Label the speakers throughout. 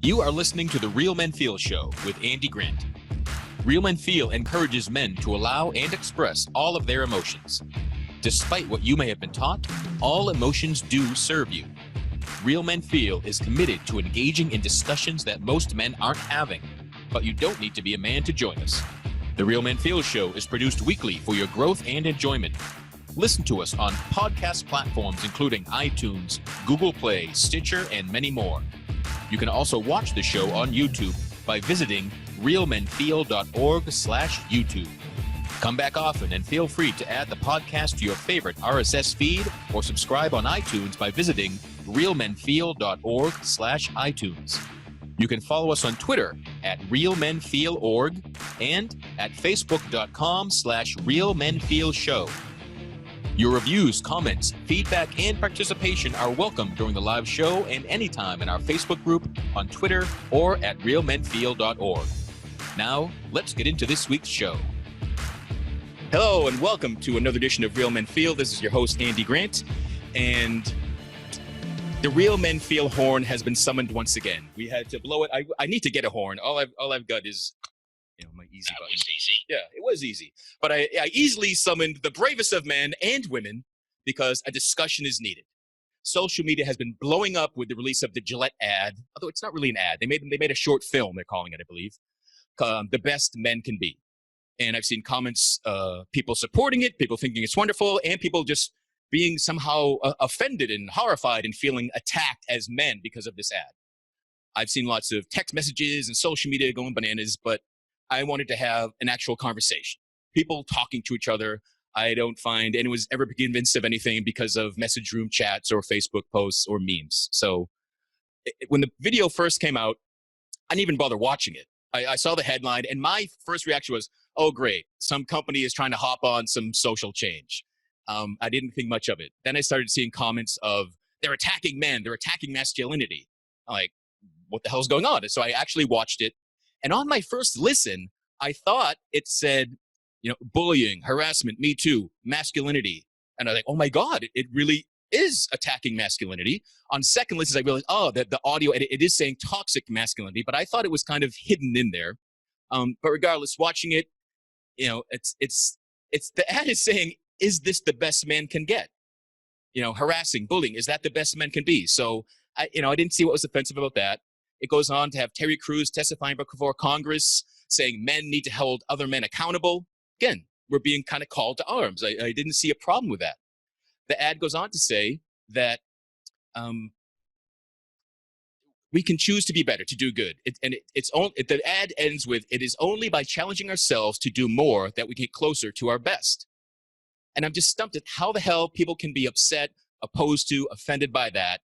Speaker 1: You are listening to the Real Men Feel Show with Andy Grant. Real Men Feel encourages men to allow and express all of their emotions. Despite what you may have been taught, all emotions do serve you. Real Men Feel is committed to engaging in discussions that most men aren't having, but you don't need to be a man to join us. The Real Men Feel Show is produced weekly for your growth and enjoyment. Listen to us on podcast platforms including iTunes, Google Play, Stitcher, and many more. You can also watch the show on YouTube by visiting realmenfeel.org/YouTube. Come back often and feel free to add the podcast to your favorite RSS feed or subscribe on iTunes by visiting realmenfeel.org/iTunes. You can follow us on Twitter at realmenfeelorg and at facebook.com/realmenfeelshow. Your reviews, comments, feedback, and participation are welcome during the live show and anytime in our Facebook group, on Twitter, or at realmenfeel.org. Now, let's get into this week's show. Hello, and welcome to another edition of Real Men Feel. This is your host, Andy Grant, and the Real Men Feel horn has been summoned once again. We had to blow it. I need to get a horn. All I've got is my easy button.
Speaker 2: That was easy.
Speaker 1: Yeah, it was easy. But I easily summoned the bravest of men and women because a discussion is needed. Social media has been blowing up with the release of the Gillette ad, although it's not really an ad. They made a short film, they're calling it, I believe, The Best Men Can Be. And I've seen comments, people supporting it, people thinking it's wonderful, and people just being somehow offended and horrified and feeling attacked as men because of this ad. I've seen lots of text messages and social media going bananas, but I wanted to have an actual conversation. People talking to each other. I don't find anyone's ever been convinced of anything because of message room chats or Facebook posts or memes. So when the video first came out, I didn't even bother watching it. I saw the headline, and my first reaction was, oh, great. Some company is trying to hop on some social change. I didn't think much of it. Then I started seeing comments of, they're attacking men, they're attacking masculinity. I'm like, what the hell's going on? So I actually watched it. And on my first listen, I thought it said, bullying, harassment, Me Too, masculinity. And I was like, oh my God, it really is attacking masculinity. On second listen, I realized, that the audio, it is saying toxic masculinity, but I thought it was kind of hidden in there. But regardless, watching it, it's the ad is saying, is this the best man can get? Harassing, bullying, is that the best men can be? So I didn't see what was offensive about that. It goes on to have Terry Crews testifying before Congress, saying men need to hold other men accountable. Again, we're being kind of called to arms. I didn't see a problem with that. The ad goes on to say that we can choose to be better, to do good. The ad ends with, it is only by challenging ourselves to do more that we get closer to our best. And I'm just stumped at how the hell people can be upset, opposed to, offended by that.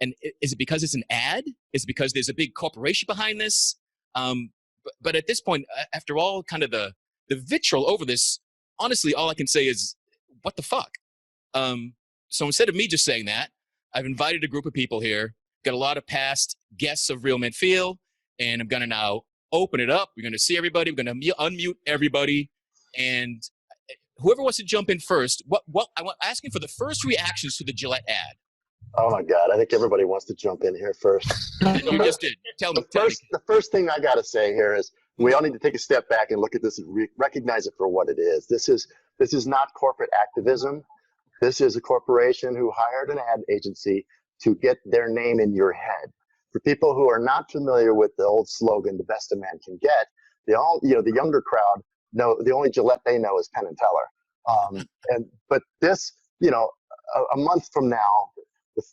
Speaker 1: And is it because it's an ad? Is it because there's a big corporation behind this? But at this point, after all kind of the vitriol over this, honestly, all I can say is, what the fuck? So instead of me just saying that, I've invited a group of people here, got a lot of past guests of Real Men Feel, and I'm going to now open it up. We're going to see everybody. We're going to unmute everybody. And whoever wants to jump in first, I'm asking for the first reactions to the Gillette ad.
Speaker 3: Oh my God! I think everybody wants to jump in here first.
Speaker 1: You just did. Tell me.
Speaker 3: The first thing I got to say here is we all need to take a step back and look at this and recognize it for what it is. This is not corporate activism. This is a corporation who hired an ad agency to get their name in your head. For people who are not familiar with the old slogan, "The best a man can get," the younger crowd know the only Gillette they know is Penn and Teller. But this, a month from now,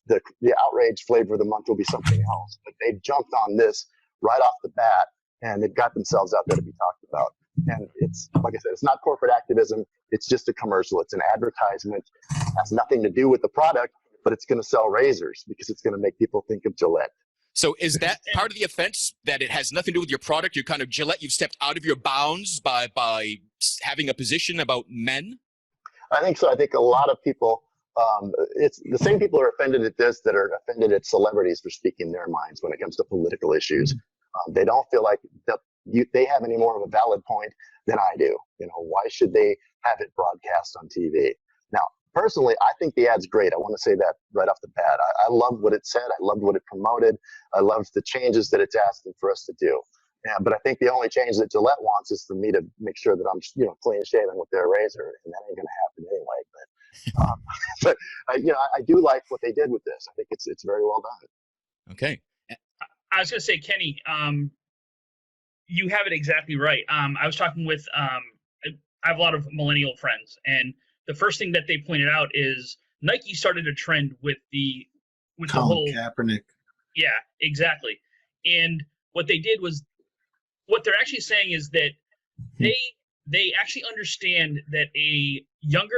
Speaker 3: the outrage flavor of the month will be something else. But they've jumped on this right off the bat, and they've got themselves out there to be talked about. And it's, like I said, it's not corporate activism. It's just a commercial. It's an advertisement. It has nothing to do with the product, but it's going to sell razors because it's going to make people think of Gillette.
Speaker 1: So is that part of the offense, that it has nothing to do with your product? You're kind of Gillette, you've stepped out of your bounds by having a position about men?
Speaker 3: I think so. I think a lot of people, it's the same people are offended at this that are offended at celebrities for speaking their minds when it comes to political issues. They don't feel like they have any more of a valid point than I do. Why should they have it broadcast on TV? Now, personally, I think the ad's great. I want to say that right off the bat. I loved what it said. I loved what it promoted. I loved the changes that it's asking for us to do. Yeah, but I think the only change that Gillette wants is for me to make sure that I'm, clean shaven with their razor, and that ain't going to happen anyway. But I do like what they did with this. I think it's very well done.
Speaker 1: Okay.
Speaker 2: I was going to say, Kenny, you have it exactly right. I was talking with I have a lot of millennial friends, and the first thing that they pointed out is Nike started a trend with the whole
Speaker 4: Kaepernick.
Speaker 2: Yeah, exactly. And what they did was, what they're actually saying is that they actually understand that a younger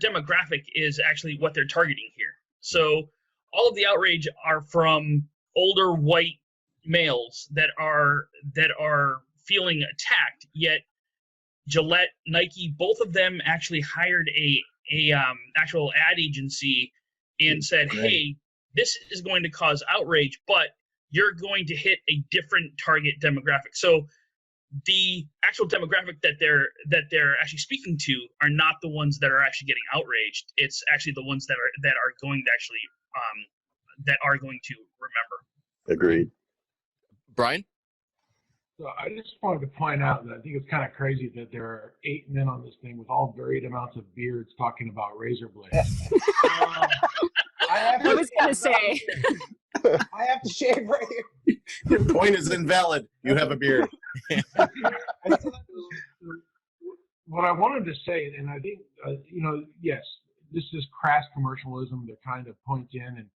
Speaker 2: demographic is actually what they're targeting here. So all of the outrage are from older white males that are feeling attacked, yet Gillette, Nike, both of them actually hired a actual ad agency and said, hey, this is going to cause outrage, but you're going to hit a different target demographic. So the actual demographic that they're actually speaking to are not the ones that are actually getting outraged. It's actually the ones that are going to actually remember.
Speaker 3: Agreed.
Speaker 1: Brian?
Speaker 5: So I just wanted to point out that I think it's kind of crazy that there are 8 men on this thing with all varied amounts of beards talking about razor blades.
Speaker 6: I was going to say. I have to shave right here.
Speaker 4: Your point is invalid. You have a beard.
Speaker 5: What I wanted to say, and I think, yes, this is crass commercialism to kind of point in and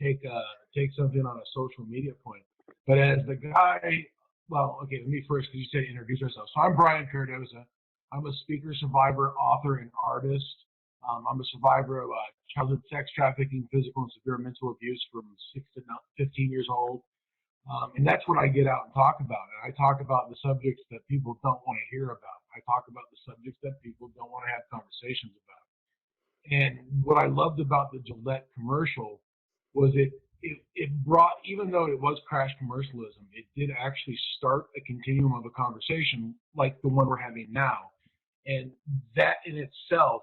Speaker 5: take something on a social media point. But as the guy, well, okay, let me first, because you said introduce ourselves. So I'm Brian Cardoza. I'm a speaker, survivor, author, and artist. I'm a survivor of childhood sex trafficking, physical and severe mental abuse from 6 to 15 years old. And that's what I get out and talk about. And I talk about the subjects that people don't want to hear about. I talk about the subjects that people don't want to have conversations about. And what I loved about the Gillette commercial was it brought, even though it was crash commercialism, it did actually start a continuum of a conversation like the one we're having now. And that in itself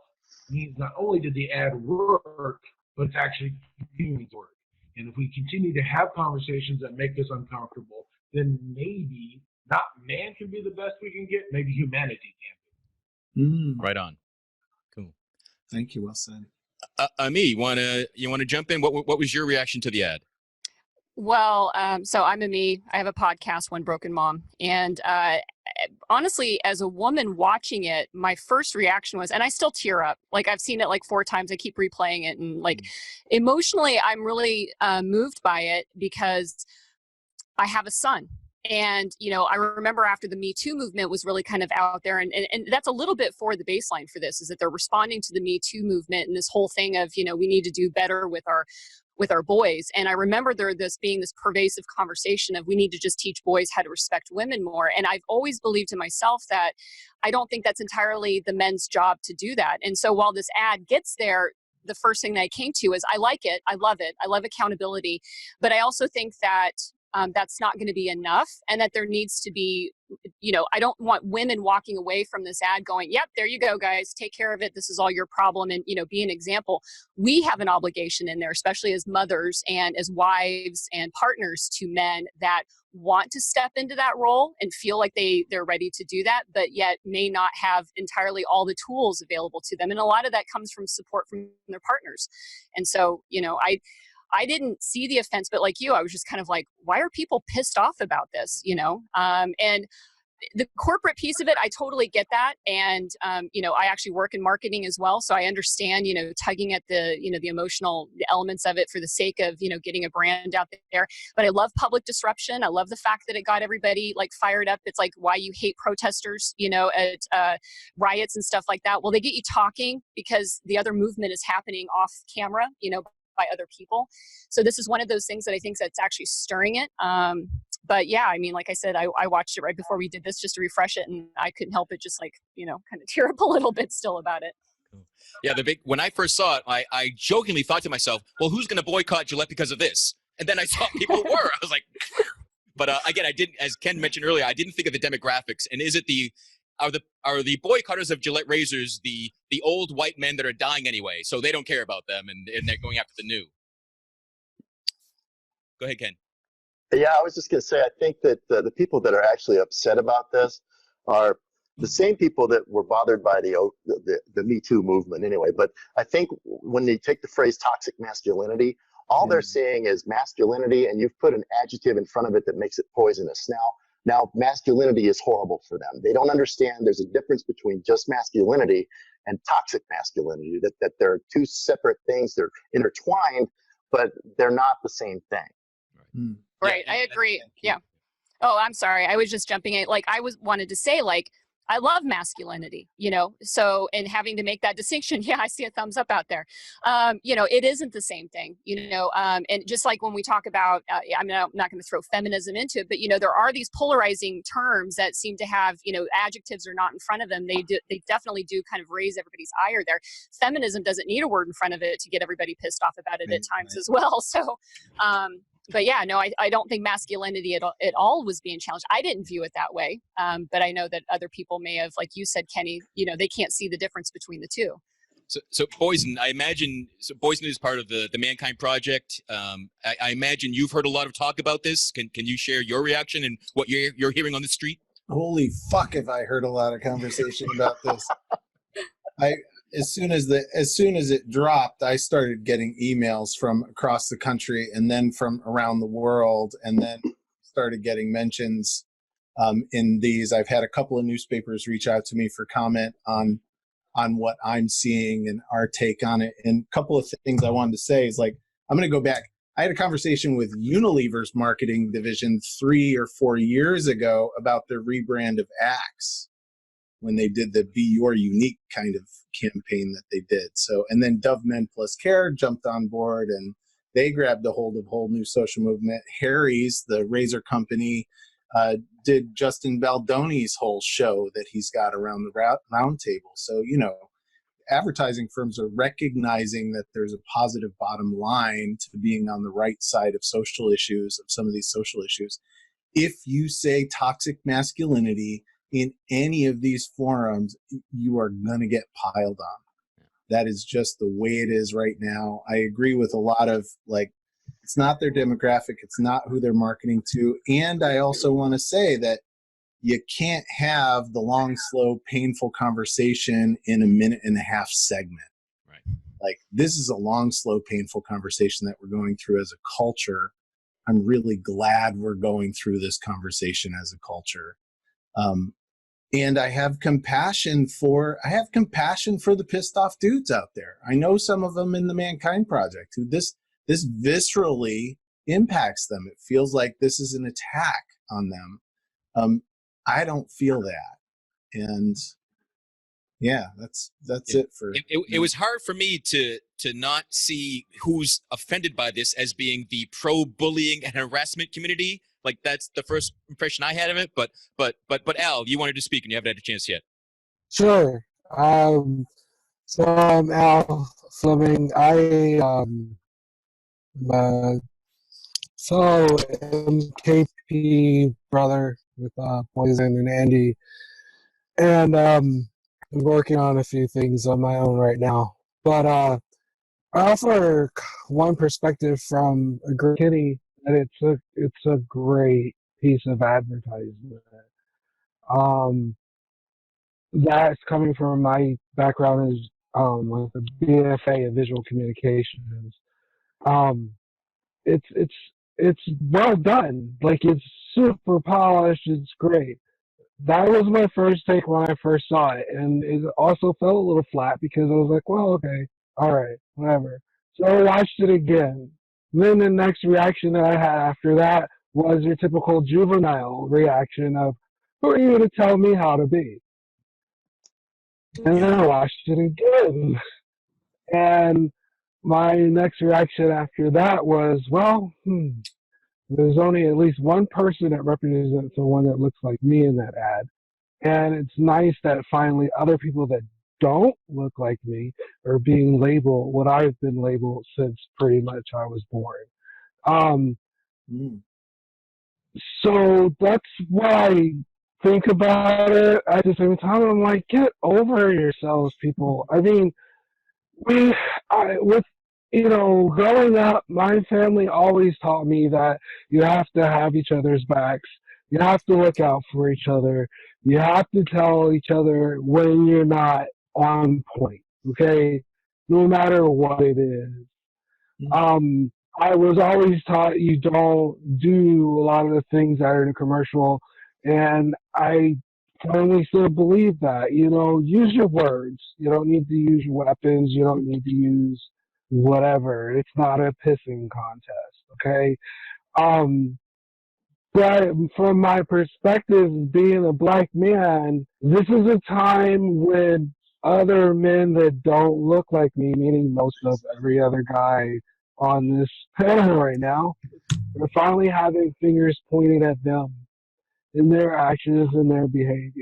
Speaker 5: means not only did the ad work, but it's actually continuing to work. And if we continue to have conversations that make us uncomfortable, then maybe not man can be the best we can get, maybe humanity can be.
Speaker 1: Right on. Cool.
Speaker 4: Thank you. Well said.
Speaker 1: Ami, you wanna jump in? What was your reaction to the ad?
Speaker 6: Well, so I'm Ami. I have a podcast, One Broken Mom. And honestly, as a woman watching it, my first reaction was, and I still tear up. Like, I've seen it like 4 times. I keep replaying it. And like emotionally, I'm really moved by it because I have a son. And, I remember after the Me Too movement was really kind of out there, and that's a little bit for the baseline for this, is that they're responding to the Me Too movement and this whole thing of, we need to do better with our boys. And I remember there being this pervasive conversation of we need to just teach boys how to respect women more. And I've always believed to myself that I don't think that's entirely the men's job to do that. And so while this ad gets there, the first thing that I came to is I like it. I love it. I love accountability. But I also think that that's not going to be enough, and that there needs to be, I don't want women walking away from this ad going, yep, there you go, guys, take care of it. This is all your problem. And, be an example. We have an obligation in there, especially as mothers and as wives and partners to men that want to step into that role and feel like they're ready to do that, but yet may not have entirely all the tools available to them. And a lot of that comes from support from their partners. And so, I didn't see the offense, but like you, I was just kind of like, why are people pissed off about this? And the corporate piece of it, I totally get that. And, I actually work in marketing as well. So I understand, tugging at the emotional elements of it for the sake of, getting a brand out there. But I love public disruption. I love the fact that it got everybody like fired up. It's like why you hate protesters, at riots and stuff like that. Well, they get you talking because the other movement is happening off camera, by other people. So this is one of those things that I think that's actually stirring it. But yeah, I mean, like I said, I watched it right before we did this just to refresh it, and I couldn't help it just like, kind of tear up a little bit still about it.
Speaker 1: Yeah, when I first saw it, I jokingly thought to myself, well, who's going to boycott Gillette because of this? And then I saw people were. I was like, but again, I didn't, as Ken mentioned earlier, I didn't think of the demographics. And is it are the boycotters of Gillette razors the old white men that are dying anyway, so they don't care about them and they're going after the new? Go ahead, Ken.
Speaker 3: Yeah, I was just going to say, I think that the people that are actually upset about this are the same people that were bothered by the Me Too movement anyway. But I think when they take the phrase toxic masculinity, all they're seeing is masculinity, and you've put an adjective in front of it that makes it poisonous. Now masculinity is horrible for them. They don't understand there's a difference between just masculinity and toxic masculinity, that they're two separate things. They're intertwined, but they're not the same thing.
Speaker 6: Right. I agree. Yeah. Oh, I'm sorry. I was just jumping in. Like, wanted to say, like, I love masculinity, so, and having to make that distinction. Yeah, I see a thumbs up out there. It isn't the same thing, and just like when we talk about, I'm not going to throw feminism into it, but, there are these polarizing terms that seem to have, adjectives are not in front of them. They definitely do kind of raise everybody's ire there. Feminism doesn't need a word in front of it to get everybody pissed off about it at times as well. So, but yeah, no, I don't think masculinity at all was being challenged. I didn't view it that way. But I know that other people may have, like you said, Kenny, they can't see the difference between the two.
Speaker 1: So Poison, I imagine, Poison is part of the Mankind Project. I imagine you've heard a lot of talk about this. Can you share your reaction and what you're hearing on the street?
Speaker 4: Holy fuck, have I heard a lot of conversation about this. As soon as it dropped, I started getting emails from across the country and then from around the world, and then started getting mentions in these. I've had a couple of newspapers reach out to me for comment on what I'm seeing and our take on it. And a couple of things I wanted to say is, like, I'm going to go back. I had a conversation with Unilever's marketing division 3 or 4 years ago about their rebrand of Axe, when they did the Be Your Unique kind of campaign that they did. So, and then Dove Men Plus Care jumped on board and they grabbed a hold of a whole new social movement. Harry's, the razor company, did Justin Baldoni's whole show that he's got around the round table. So, advertising firms are recognizing that there's a positive bottom line to being on the right side of social issues, of some of these social issues. If you say toxic masculinity in any of these forums, you are going to get piled on. That is just the way it is right now. I agree with a lot of, like, it's not their demographic, it's not who they're marketing to. And I also want to say that you can't have the long, slow, painful conversation in a 1.5-minute segment.
Speaker 1: Right.
Speaker 4: Like, this is a long, slow, painful conversation that we're going through as a culture. I'm really glad we're going through this conversation as a culture. And I have compassion for the pissed off dudes out there. I know some of them in the Mankind Project who this viscerally impacts them. It feels like this is an attack on them. I don't feel that. And yeah, that's it for
Speaker 1: it was hard for me to not see who's offended by this as being the pro-bullying and harassment community. Like, that's the first impression I had of it. But Al, you wanted to speak and you haven't had a chance yet.
Speaker 7: Sure. So I'm Al Fleming. I fellow MKP brother with Poison and Andy, and I'm working on a few things on my own right now. But I offer one perspective from a great kitty, that it's a great piece of advertisement. That's coming from my background as with a BFA in visual communications. It's well done. Like, it's super polished. It's great. That was my first take when I first saw it, and it also felt a little flat because I was like, well, okay, all right, whatever. So I watched it again. Then the next reaction that I had after that was your typical juvenile reaction of, who are you to tell me how to be? And then I watched it again. And my next reaction after that was, well, there's only at least one person that represents someone that looks like me in that ad. And it's nice that finally other people that don't look like me are being labeled what I've been labeled since pretty much I was born. So that's why think about it at the same time. I'm like, get over yourselves, people. I mean, with growing up, my family always taught me that you have to have each other's backs. You have to look out for each other. You have to tell each other when you're not on point. Okay, no matter what it is. I was always taught you don't do a lot of the things that are in a commercial, and I firmly still believe that. Use your words. You don't need to use weapons. You don't need to use whatever. It's not a pissing contest, okay? Um, but from my perspective, being a black man, this is a time when other men that don't look like me, meaning most of every other guy on this panel right now, are finally having fingers pointed at them in their actions and their behaviors.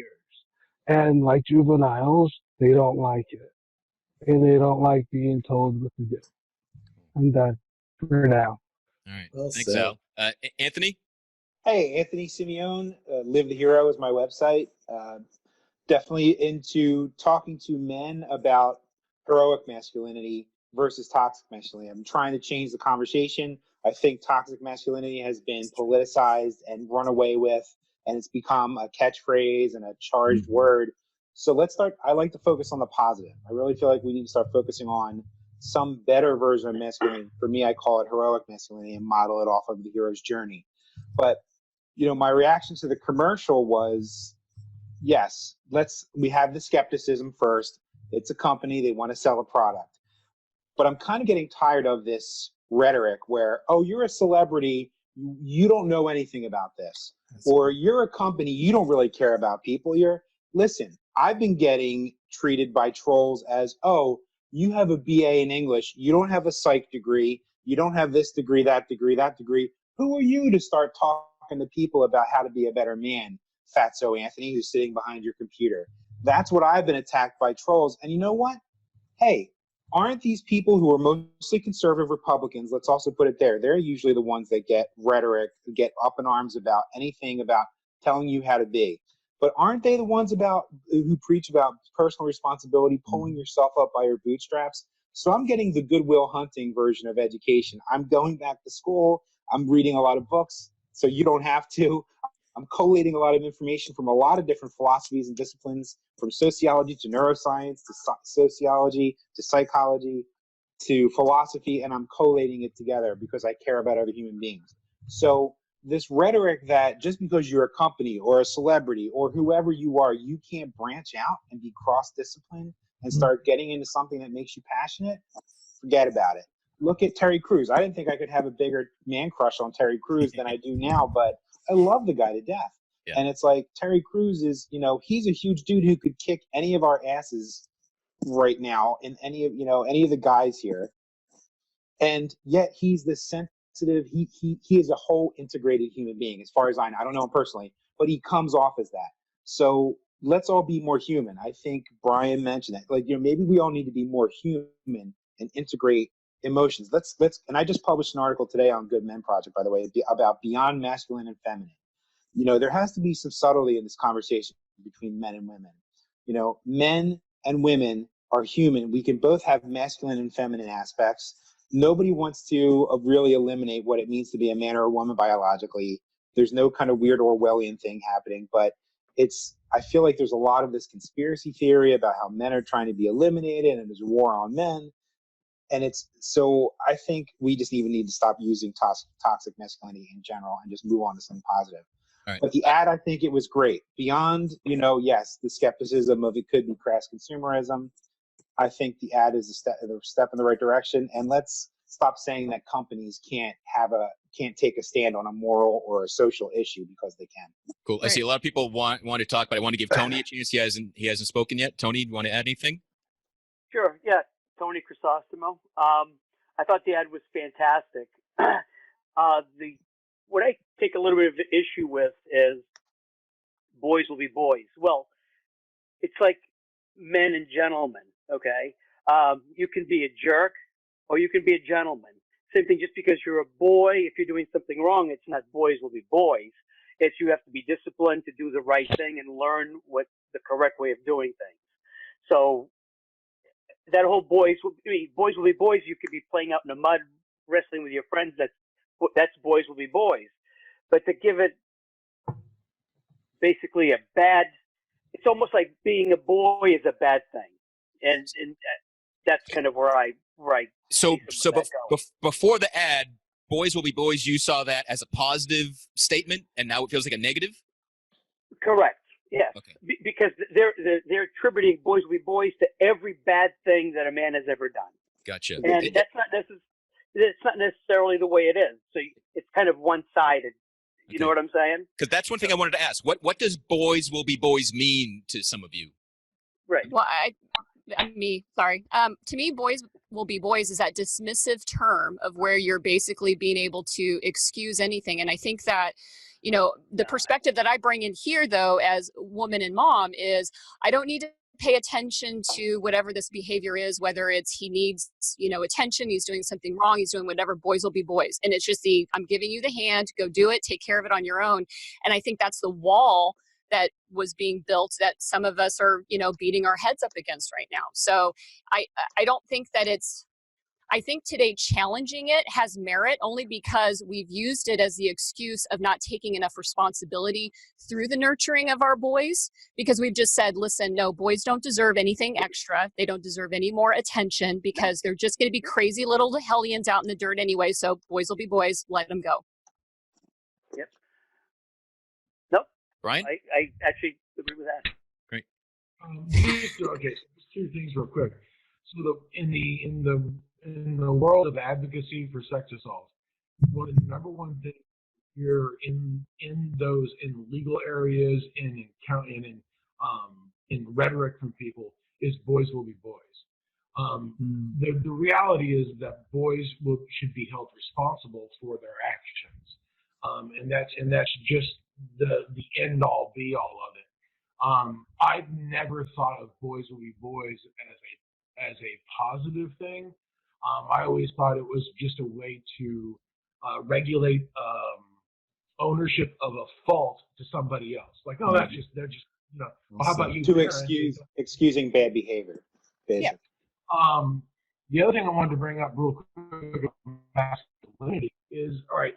Speaker 7: And like juveniles, they don't like it. And they don't like being told what to do. I'm done for now.
Speaker 1: All right.
Speaker 4: Well
Speaker 1: Thanks,
Speaker 4: said.
Speaker 1: Al. Anthony?
Speaker 8: Hey, Anthony Simeone, Live the Hero is my website. Definitely into talking to men about heroic masculinity versus toxic masculinity. I'm trying to change the conversation. I think toxic masculinity has been politicized and run away with, and it's become a catchphrase and a charged word. So let's start. I like to focus on the positive. I really feel like we need to start focusing on some better version of masculinity. For me, I call it heroic masculinity and model it off of the hero's journey. But my reaction to the commercial was, yes, we have the skepticism first. It's a company, they want to sell a product. But I'm kind of getting tired of this rhetoric where, oh, you're a celebrity, you don't know anything about this. Or you're a company, you don't really care about people. Listen, I've been getting treated by trolls as, oh, you have a BA in English, you don't have a psych degree, you don't have this degree, that degree, that degree. Who are you to start talking to people about how to be a better man, Fatso Anthony, who's sitting behind your computer? That's what I've been attacked by trolls. And you know what? Hey, aren't these people who are mostly conservative Republicans, let's also put it there, they're usually the ones that get rhetoric, get up in arms about anything about telling you how to be. But aren't they the ones who preach about personal responsibility, pulling yourself up by your bootstraps? So I'm getting the Goodwill Hunting version of education. I'm going back to school. I'm reading a lot of books, so you don't have to. I'm collating a lot of information from a lot of different philosophies and disciplines, from sociology to neuroscience to sociology to psychology to philosophy, and I'm collating it together because I care about other human beings. So this rhetoric that just because you're a company or a celebrity or whoever you are, you can't branch out and be cross-disciplined and start getting into something that makes you passionate, forget about it. Look at Terry Crews. I didn't think I could have a bigger man crush on Terry Crews than I do now, but I love the guy to death. Yeah. And it's like Terry Crews is, he's a huge dude who could kick any of our asses right now in any of the guys here. And yet he's this sensitive, he is a whole integrated human being as far as I know. I don't know him personally, but he comes off as that. So let's all be more human. I think Brian mentioned that. Maybe we all need to be more human and integrate emotions. Let's and I just published an article today on Good Men Project, by the way, about beyond masculine and feminine. There has to be some subtlety in this conversation between men and women. Men and women are human. We can both have masculine and feminine aspects. Nobody wants to really eliminate what it means to be a man or a woman biologically. There's no kind of weird Orwellian thing happening, but I feel like there's a lot of this conspiracy theory about how men are trying to be eliminated and there's a war on men. And so I think we just even need to stop using toxic masculinity in general and just move on to something positive. Right. But the ad, I think it was great. Beyond, yes, the skepticism of it could be crass consumerism. I think the ad is a step in the right direction. And let's stop saying that companies can't take a stand on a moral or a social issue because they can.
Speaker 1: Cool. I see a lot of people want to talk, but I want to give Tony a chance. He hasn't spoken yet. Tony, do you want to add anything?
Speaker 9: Sure. Yeah. Tony Chrysostomo. I thought the ad was fantastic. What I take a little bit of issue with is boys will be boys. Well, it's like men and gentlemen. Okay. You can be a jerk or you can be a gentleman. Same thing. Just because you're a boy, if you're doing something wrong, it's not boys will be boys. It's you have to be disciplined to do the right thing and learn what the correct way of doing things. So that whole boys will be boys. You could be playing out in the mud, wrestling with your friends. That's boys will be boys. But to give it basically a bad, it's almost like being a boy is a bad thing, and that's kind of where I
Speaker 1: So before the ad, boys will be boys. You saw that as a positive statement, and now it feels like a negative.
Speaker 9: Correct. Yes.
Speaker 1: Okay.
Speaker 9: Because they're attributing boys will be boys to every bad thing that a man has ever done.
Speaker 1: Gotcha.
Speaker 9: And that's not necessarily the way it is. So it's kind of one-sided. You know what I'm saying?
Speaker 1: Because that's one thing I wanted to ask. What does boys will be boys mean to some of you?
Speaker 9: Right.
Speaker 6: Well, to me, boys will be boys is that dismissive term of where you're basically being able to excuse anything. And I think that, the perspective that I bring in here, though, as woman and mom, is I don't need to pay attention to whatever this behavior is, whether it's he needs, attention, he's doing something wrong, he's doing whatever. Boys will be boys. And it's just I'm giving you the hand, go do it, take care of it on your own. And I think that's the wall that was being built that some of us are, beating our heads up against right now. So I don't think that I think today challenging it has merit only because we've used it as the excuse of not taking enough responsibility through the nurturing of our boys, because we've just said, listen, no, boys don't deserve anything extra. They don't deserve any more attention because they're just going to be crazy little hellions out in the dirt anyway. So boys will be boys. Let them go.
Speaker 9: Yep. Nope.
Speaker 1: Brian?
Speaker 9: I actually agree with that.
Speaker 1: Great.
Speaker 5: Okay, just two things real quick. So in the world of advocacy for sex assault, one of the number one thing here in legal areas and in rhetoric from people is boys will be boys. The reality is that boys should be held responsible for their actions, and that's just the end all be all of it. I've never thought of boys will be boys as a positive thing. I always thought it was just a way to regulate ownership of a fault to somebody else. Like, oh, they're just well, how about you?
Speaker 8: To excusing bad behavior, basically.
Speaker 5: Yeah. The other thing I wanted to bring up real quick about masculinity is, all right,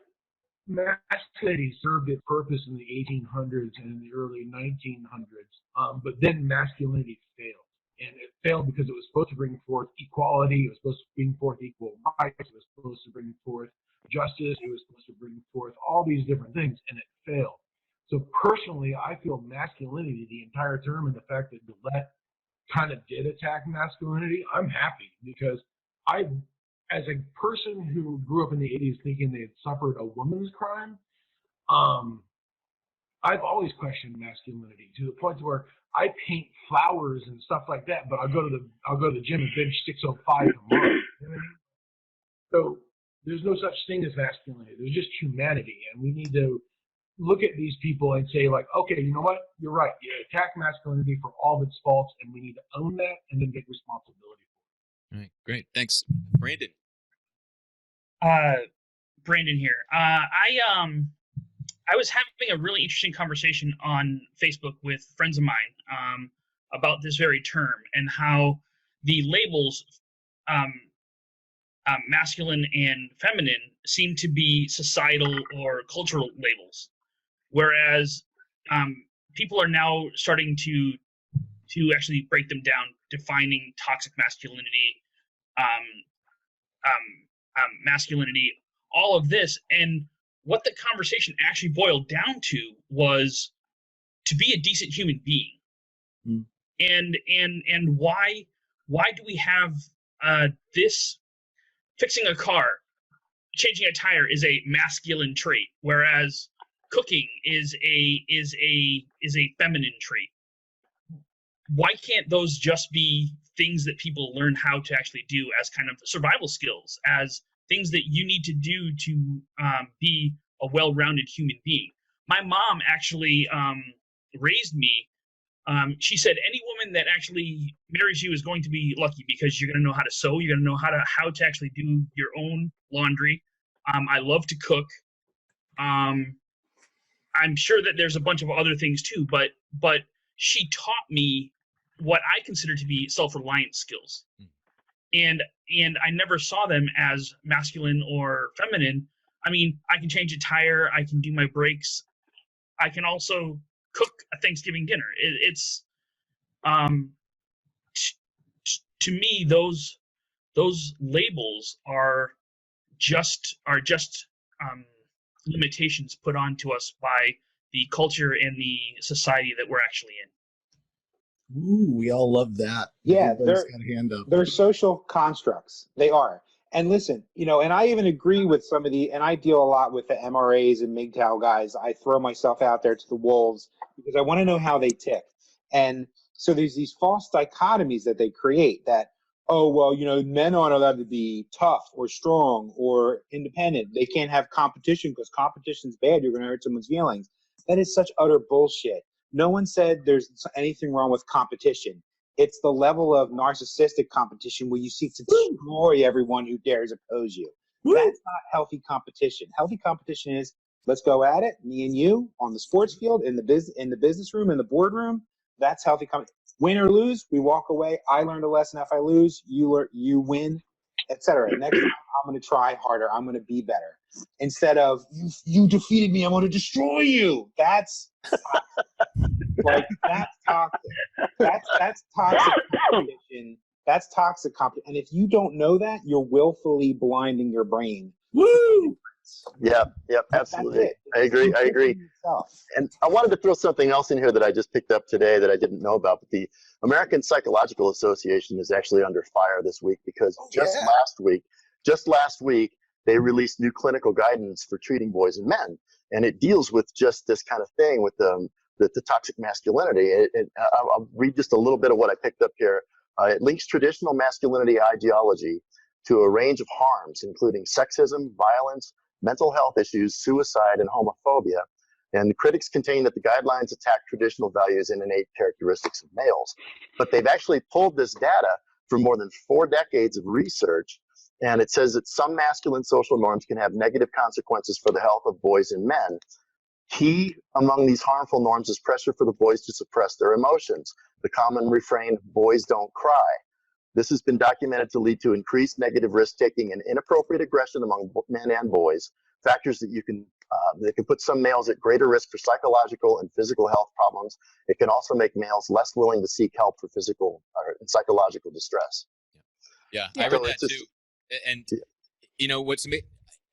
Speaker 5: masculinity served its purpose in the 1800s and in the early 1900s, but then masculinity failed. And it failed because it was supposed to bring forth equality, it was supposed to bring forth equal rights, it was supposed to bring forth justice, it was supposed to bring forth all these different things, and it failed. So personally, I feel masculinity the entire term, and the fact that Gillette kind of did attack masculinity, I'm happy, because as a person who grew up in the 80s thinking they had suffered a woman's crime, I've always questioned masculinity to the point where I paint flowers and stuff like that, but I'll go to the gym and bench 605 tomorrow. You know what I mean? So there's no such thing as masculinity. There's just humanity, and we need to look at these people and say, like, okay, you know what? You're right. You attack masculinity for all of its faults, and we need to own that and then take responsibility for it.
Speaker 1: All right, great. Thanks. Brandon.
Speaker 2: Brandon here. I was having a really interesting conversation on Facebook with friends of mine about this very term and how the labels masculine and feminine seem to be societal or cultural labels, whereas people are now starting to actually break them down, defining toxic masculinity, masculinity, all of this. And what the conversation actually boiled down to was to be a decent human being. And why do we have this? Fixing a car, changing a tire is a masculine trait, whereas cooking is a feminine trait. Why can't those just be things that people learn how to actually do as kind of survival skills, as things that you need to do to be a well-rounded human being? My mom actually raised me. She said any woman that actually marries you is going to be lucky because you're going to know how to sew. You're going to know how to actually do your own laundry. I love to cook. I'm sure that there's a bunch of other things too, but she taught me what I consider to be self-reliance skills. And I never saw them as masculine or feminine. I mean, I can change a tire, I can do my brakes, I can also cook a Thanksgiving dinner. It's to me, those labels are just limitations put onto us by the culture and the society that we're actually in.
Speaker 4: Ooh, we all love that.
Speaker 8: Yeah,
Speaker 4: Everybody's got a hand up.
Speaker 8: they're social constructs. They are. And listen, and I even agree with some of and I deal a lot with the MRAs and MGTOW guys. I throw myself out there to the wolves because I want to know how they tick. And so there's these false dichotomies that they create that, oh, well, men aren't allowed to be tough or strong or independent. They can't have competition because competition's bad. You're going to hurt someone's feelings. That is such utter bullshit. No one said there's anything wrong with competition. It's the level of narcissistic competition where you seek to destroy everyone who dares oppose you. That's not healthy competition. Healthy competition is, let's go at it, me and you, on the sports field, in the business room, in the boardroom. That's healthy competition. Win or lose, we walk away. I learned a lesson. If I lose, you win, etc. Next time, I'm going to try harder. I'm going to be better. Instead of, you defeated me, I'm going to destroy you. That's that's toxic. That's toxic competition. That's toxic competition. And if you don't know that, you're willfully blinding your brain.
Speaker 3: Woo! Yep, absolutely. I agree. And I wanted to throw something else in here that I just picked up today that I didn't know about. But the American Psychological Association is actually under fire this week because just last week, they released new clinical guidance for treating boys and men. And it deals with just this kind of thing with the toxic masculinity. I'll read just a little bit of what I picked up here. It links traditional masculinity ideology to a range of harms, including sexism, violence, mental health issues, suicide, and homophobia. And the critics contend that the guidelines attack traditional values and innate characteristics of males. But they've actually pulled this data from more than 4 decades of research. And it says that some masculine social norms can have negative consequences for the health of boys and men. Key among these harmful norms is pressure for the boys to suppress their emotions. The common refrain, boys don't cry. This has been documented to lead to increased negative risk-taking and inappropriate aggression among men and boys, factors that can put some males at greater risk for psychological and physical health problems. It can also make males less willing to seek help for physical and psychological distress.
Speaker 1: Yeah, I read that too. And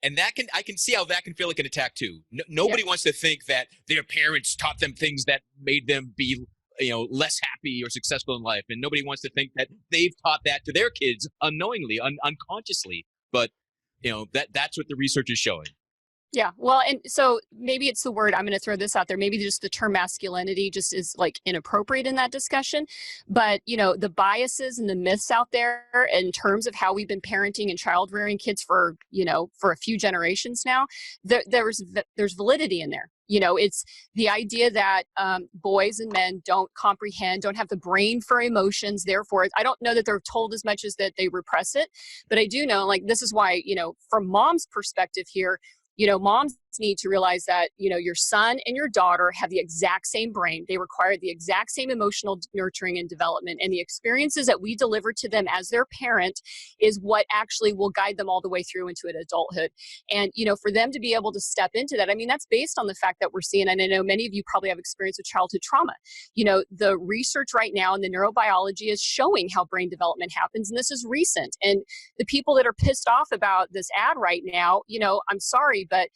Speaker 1: and I can see how that can feel like an attack too. Nobody wants to think that their parents taught them things that made them be less happy or successful in life, and nobody wants to think that they've taught that to their kids unknowingly, unconsciously. But that's what the research is showing.
Speaker 6: Yeah, well, and so maybe it's the word, I'm going to throw this out there, maybe just the term masculinity just is like inappropriate in that discussion. But, the biases and the myths out there in terms of how we've been parenting and child rearing kids for a few generations now, there's validity in there. It's the idea that boys and men don't comprehend, don't have the brain for emotions. Therefore, I don't know that they're told as much as that they repress it. But I do know, this is why, from mom's perspective here, moms need to realize that, your son and your daughter have the exact same brain. They require the exact same emotional nurturing and development. And the experiences that we deliver to them as their parent is what actually will guide them all the way through into adulthood. And, for them to be able to step into that, I mean, that's based on the fact that we're seeing, and I know many of you probably have experience with childhood trauma. The research right now in the neurobiology is showing how brain development happens. And this is recent. And the people that are pissed off about this ad right now, I'm sorry, but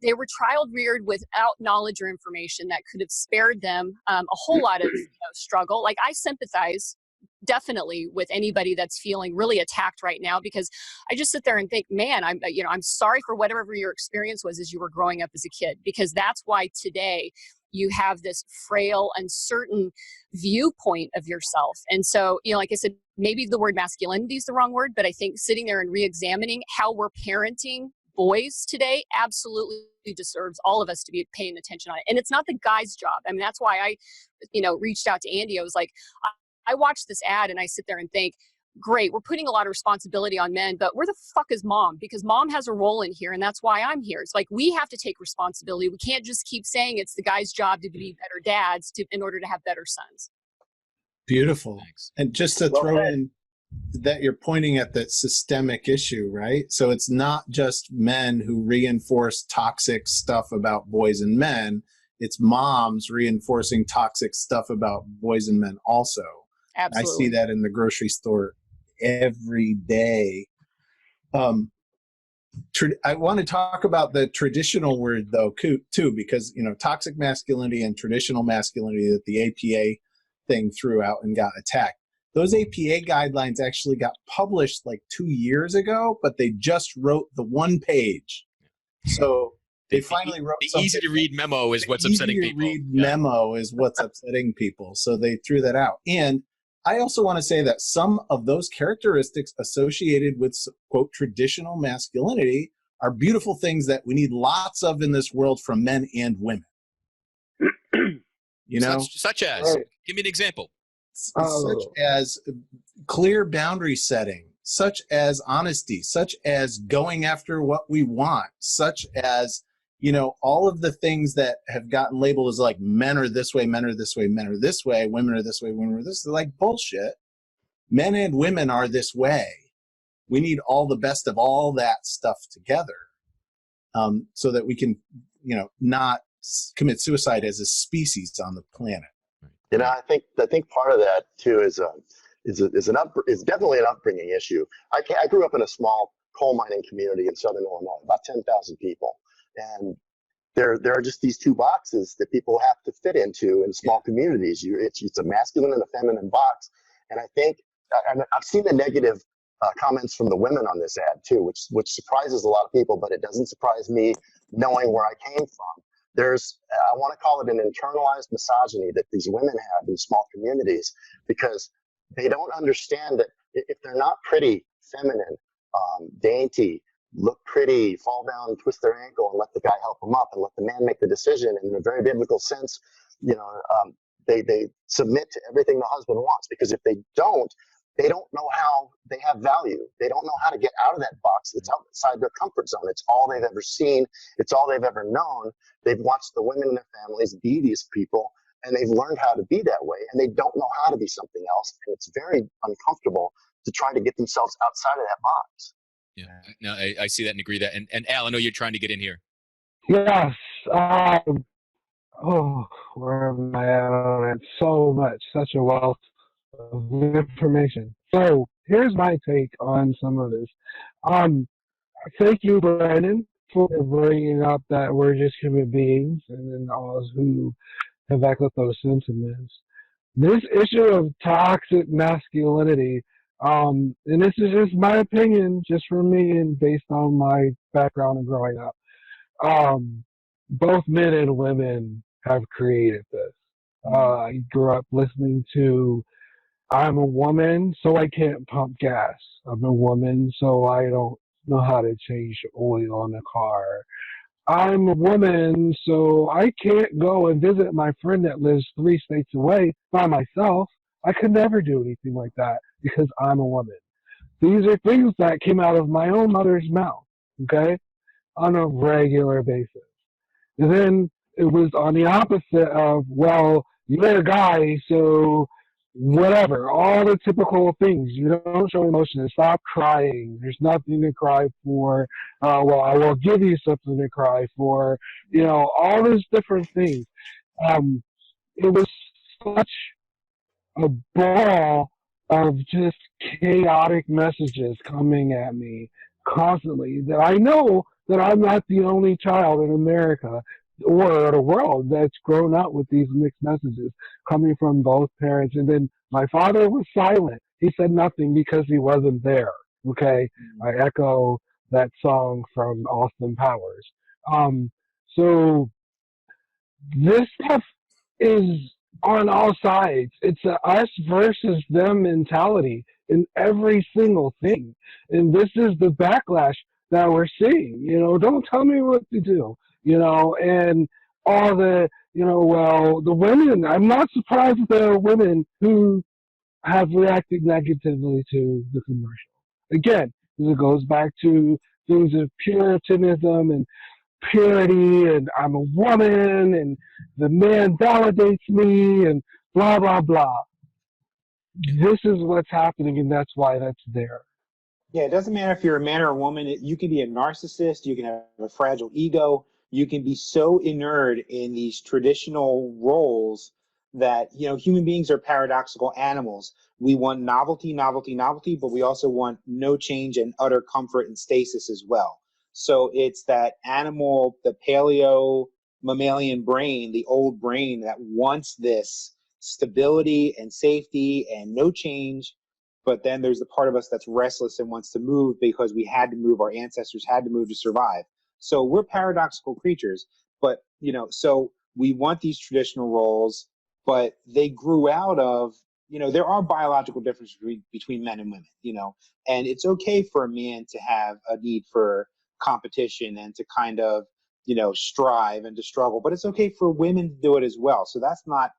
Speaker 6: they were child reared without knowledge or information that could have spared them a whole lot of struggle. Like, I sympathize definitely with anybody that's feeling really attacked right now, because I just sit there and think, man, I'm sorry for whatever your experience was as you were growing up as a kid, because that's why today you have this frail, uncertain viewpoint of yourself. And so, like I said, maybe the word masculinity is the wrong word, but I think sitting there and re-examining how we're parenting boys today absolutely deserves all of us to be paying attention on it. And it's not the guy's job. I mean, that's why I, reached out to Andy. I was like, I watched this ad and I sit there and think, great, we're putting a lot of responsibility on men, but where the fuck is mom? Because mom has a role in here, and that's why I'm here. It's like we have to take responsibility. We can't just keep saying it's the guy's job to be better dads in order to have better sons.
Speaker 4: Beautiful.
Speaker 1: Thanks.
Speaker 4: And just to throw in that you're pointing at that systemic issue, right? So it's not just men who reinforce toxic stuff about boys and men. It's moms reinforcing toxic stuff about boys and men also.
Speaker 6: Absolutely.
Speaker 4: I see that in the grocery store every day. I want to talk about the traditional word, though, too, because, you know, toxic masculinity and traditional masculinity that the APA thing threw out and got attacked. Those APA guidelines actually got published like 2 years ago, but they just wrote the one page. So they finally wrote
Speaker 1: the
Speaker 4: something.
Speaker 1: easy to read memo is what's upsetting people.
Speaker 4: Easy to read memo is what's upsetting people. So they threw that out. And I also want to say that some of those characteristics associated with, quote, traditional masculinity are beautiful things that we need lots of in this world from men and women. You know?
Speaker 1: Such as, give me an example.
Speaker 4: Such as clear boundary setting, such as honesty, such as going after what we want, such as, you know, all of the things that have gotten labeled as like men are this way, men are this way, men are this way, women are this way, women are this. They're like bullshit. Men and women are this way. We need all the best of all that stuff together, so that we can, you know, not commit suicide as a species on the planet.
Speaker 3: You know, I think part of that too is definitely an upbringing issue. I grew up in a small coal mining community in southern Illinois, about 10,000 people, and there are just these two boxes that people have to fit into in small communities. It's a masculine and a feminine box, and I think I've seen the negative comments from the women on this ad too, which surprises a lot of people, but it doesn't surprise me knowing where I came from. I want to call it an internalized misogyny that these women have in small communities, because they don't understand that if they're not pretty, feminine, dainty, look pretty, fall down and twist their ankle and let the guy help them up and let the man make the decision, and in a very biblical sense, you know, they submit to everything the husband wants, because if they don't know how they have value. They don't know how to get out of that box that's outside their comfort zone. It's all they've ever seen. It's all they've ever known. They've watched the women in their families be these people, and they've learned how to be that way, and they don't know how to be something else. And it's very uncomfortable to try to get themselves outside of that box.
Speaker 1: Yeah, no, I see that and agree that. And Al, I know you're trying to get in here.
Speaker 7: Yes. Where am I at on it? So much, such a wealth of information. So here's my take on some of this. Thank you, Brandon, for bringing up that we're just human beings, and then all who have echoed those sentiments. This issue of toxic masculinity, and this is just my opinion, just from me and based on my background and growing up. Both men and women have created this. I grew up listening to, I'm a woman, so I can't pump gas. I'm a woman, so I don't know how to change oil on a car. I'm a woman, so I can't go and visit my friend that lives 3 states away by myself. I could never do anything like that because I'm a woman. These are things that came out of my own mother's mouth, okay, on a regular basis. And then it was on the opposite of, well, you're a guy, so whatever, all the typical things. You don't show emotion. Stop crying. There's nothing to cry for. Well, I will give you something to cry for. You know, all those different things. It was such a ball of just chaotic messages coming at me constantly that I know that I'm not the only child in America or the world that's grown up with these mixed messages coming from both parents. And then my father was silent. He said nothing because he wasn't there. Okay. I echo that song from Austin Powers. So this stuff is on all sides. It's a us versus them mentality in every single thing. And this is the backlash that we're seeing. You know, don't tell me what to do. You know, and all the, you know, well, the women, I'm not surprised there are women who have reacted negatively to the commercial. Again, it goes back to things of puritanism and purity, and I'm a woman, and the man validates me, and blah, blah, blah. This is what's happening, and that's why that's there.
Speaker 8: Yeah, it doesn't matter if you're a man or a woman. You can be a narcissist. You can have a fragile ego. You can be so inured in these traditional roles that, human beings are paradoxical animals. We want novelty, novelty, novelty, but we also want no change and utter comfort and stasis as well. So it's that animal, the paleo mammalian brain, the old brain that wants this stability and safety and no change. But then there's the part of us that's restless and wants to move because we had to move. Our ancestors had to move to survive. So we're paradoxical creatures. But, so we want these traditional roles, but they grew out of, there are biological differences between men and women, and it's okay for a man to have a need for competition and to kind of, strive and to struggle. But it's okay for women to do it as well. So that's not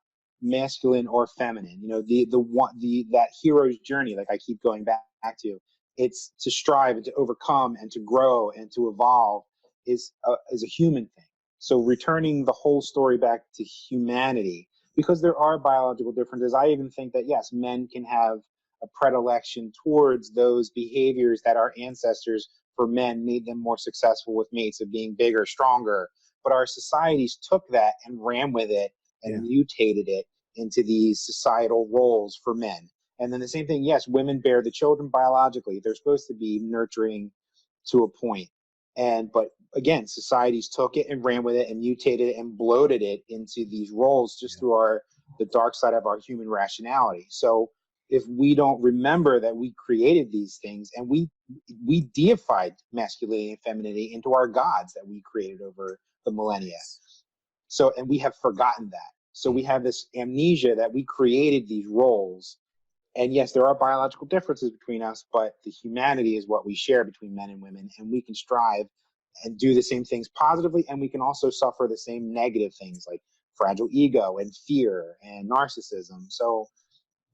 Speaker 8: masculine or feminine, that hero's journey, like I keep going back to. It's to strive and to overcome and to grow and to evolve is a human thing. So returning the whole story back to humanity, because there are biological differences. I even think that yes, men can have a predilection towards those behaviors that our ancestors for men made them more successful with mates, of being bigger, stronger. But our societies took that and ran with it and mutated it into these societal roles for men. And then the same thing, yes, women bear the children biologically. They're supposed to be nurturing to a point. But again, societies took it and ran with it and mutated it and bloated it into these roles just through the dark side of our human rationality. So if we don't remember that we created these things and we deified masculinity and femininity into our gods that we created over the millennia. So, and we have forgotten that. So we have this amnesia that we created these roles. And yes, there are biological differences between us, but the humanity is what we share between men and women. And we can strive and do the same things positively. And we can also suffer the same negative things like fragile ego and fear and narcissism. So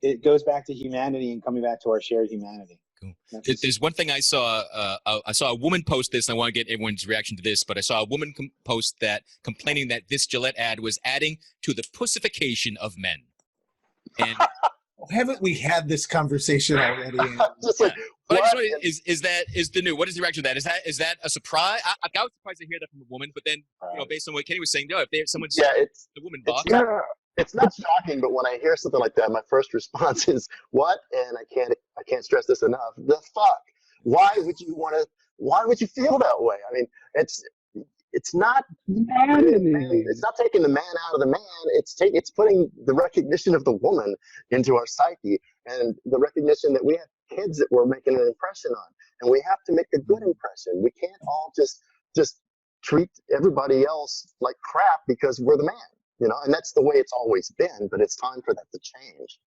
Speaker 8: it goes back to humanity and coming back to our shared humanity.
Speaker 1: Cool. There's one thing I saw. I saw a woman post this, and I want to get everyone's reaction to this. But I saw a woman post that complaining that this Gillette ad was adding to the pussification of men. And
Speaker 4: haven't we had this conversation already?
Speaker 3: Just like,
Speaker 1: but I just want is the new? What is the reaction to that? Is that a surprise? I was surprised to hear that from a woman, but then based on what Kenny was saying, if someone's
Speaker 3: it's
Speaker 1: the woman boss.
Speaker 3: It's not shocking, but when I hear something like that, my first response is what? And I can't stress this enough. The fuck? Why would you feel that way? I mean, it's not taking the man out of the man. It's putting the recognition of the woman into our psyche and the recognition that we have kids that we're making an impression on, and we have to make a good impression. We can't all just treat everybody else like crap because we're the man. And that's the way it's always been, but it's time for that to change.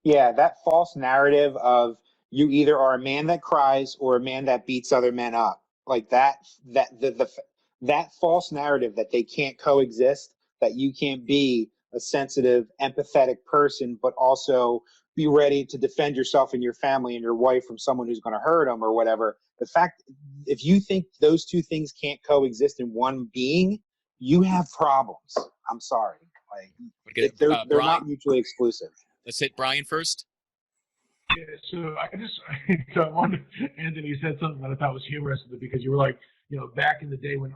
Speaker 8: Yeah, that false narrative of you either are a man that cries or a man that beats other men up. Like that false narrative that they can't coexist, that you can't be a sensitive, empathetic person, but also be ready to defend yourself and your family and your wife from someone who's going to hurt them or whatever. The fact, if you think those two things can't coexist in one being, you have problems. I'm sorry. Like they're not mutually exclusive.
Speaker 1: Let's hit Brian first.
Speaker 5: Yeah, so Anthony said something that I thought was humorous because you were like, back in the day when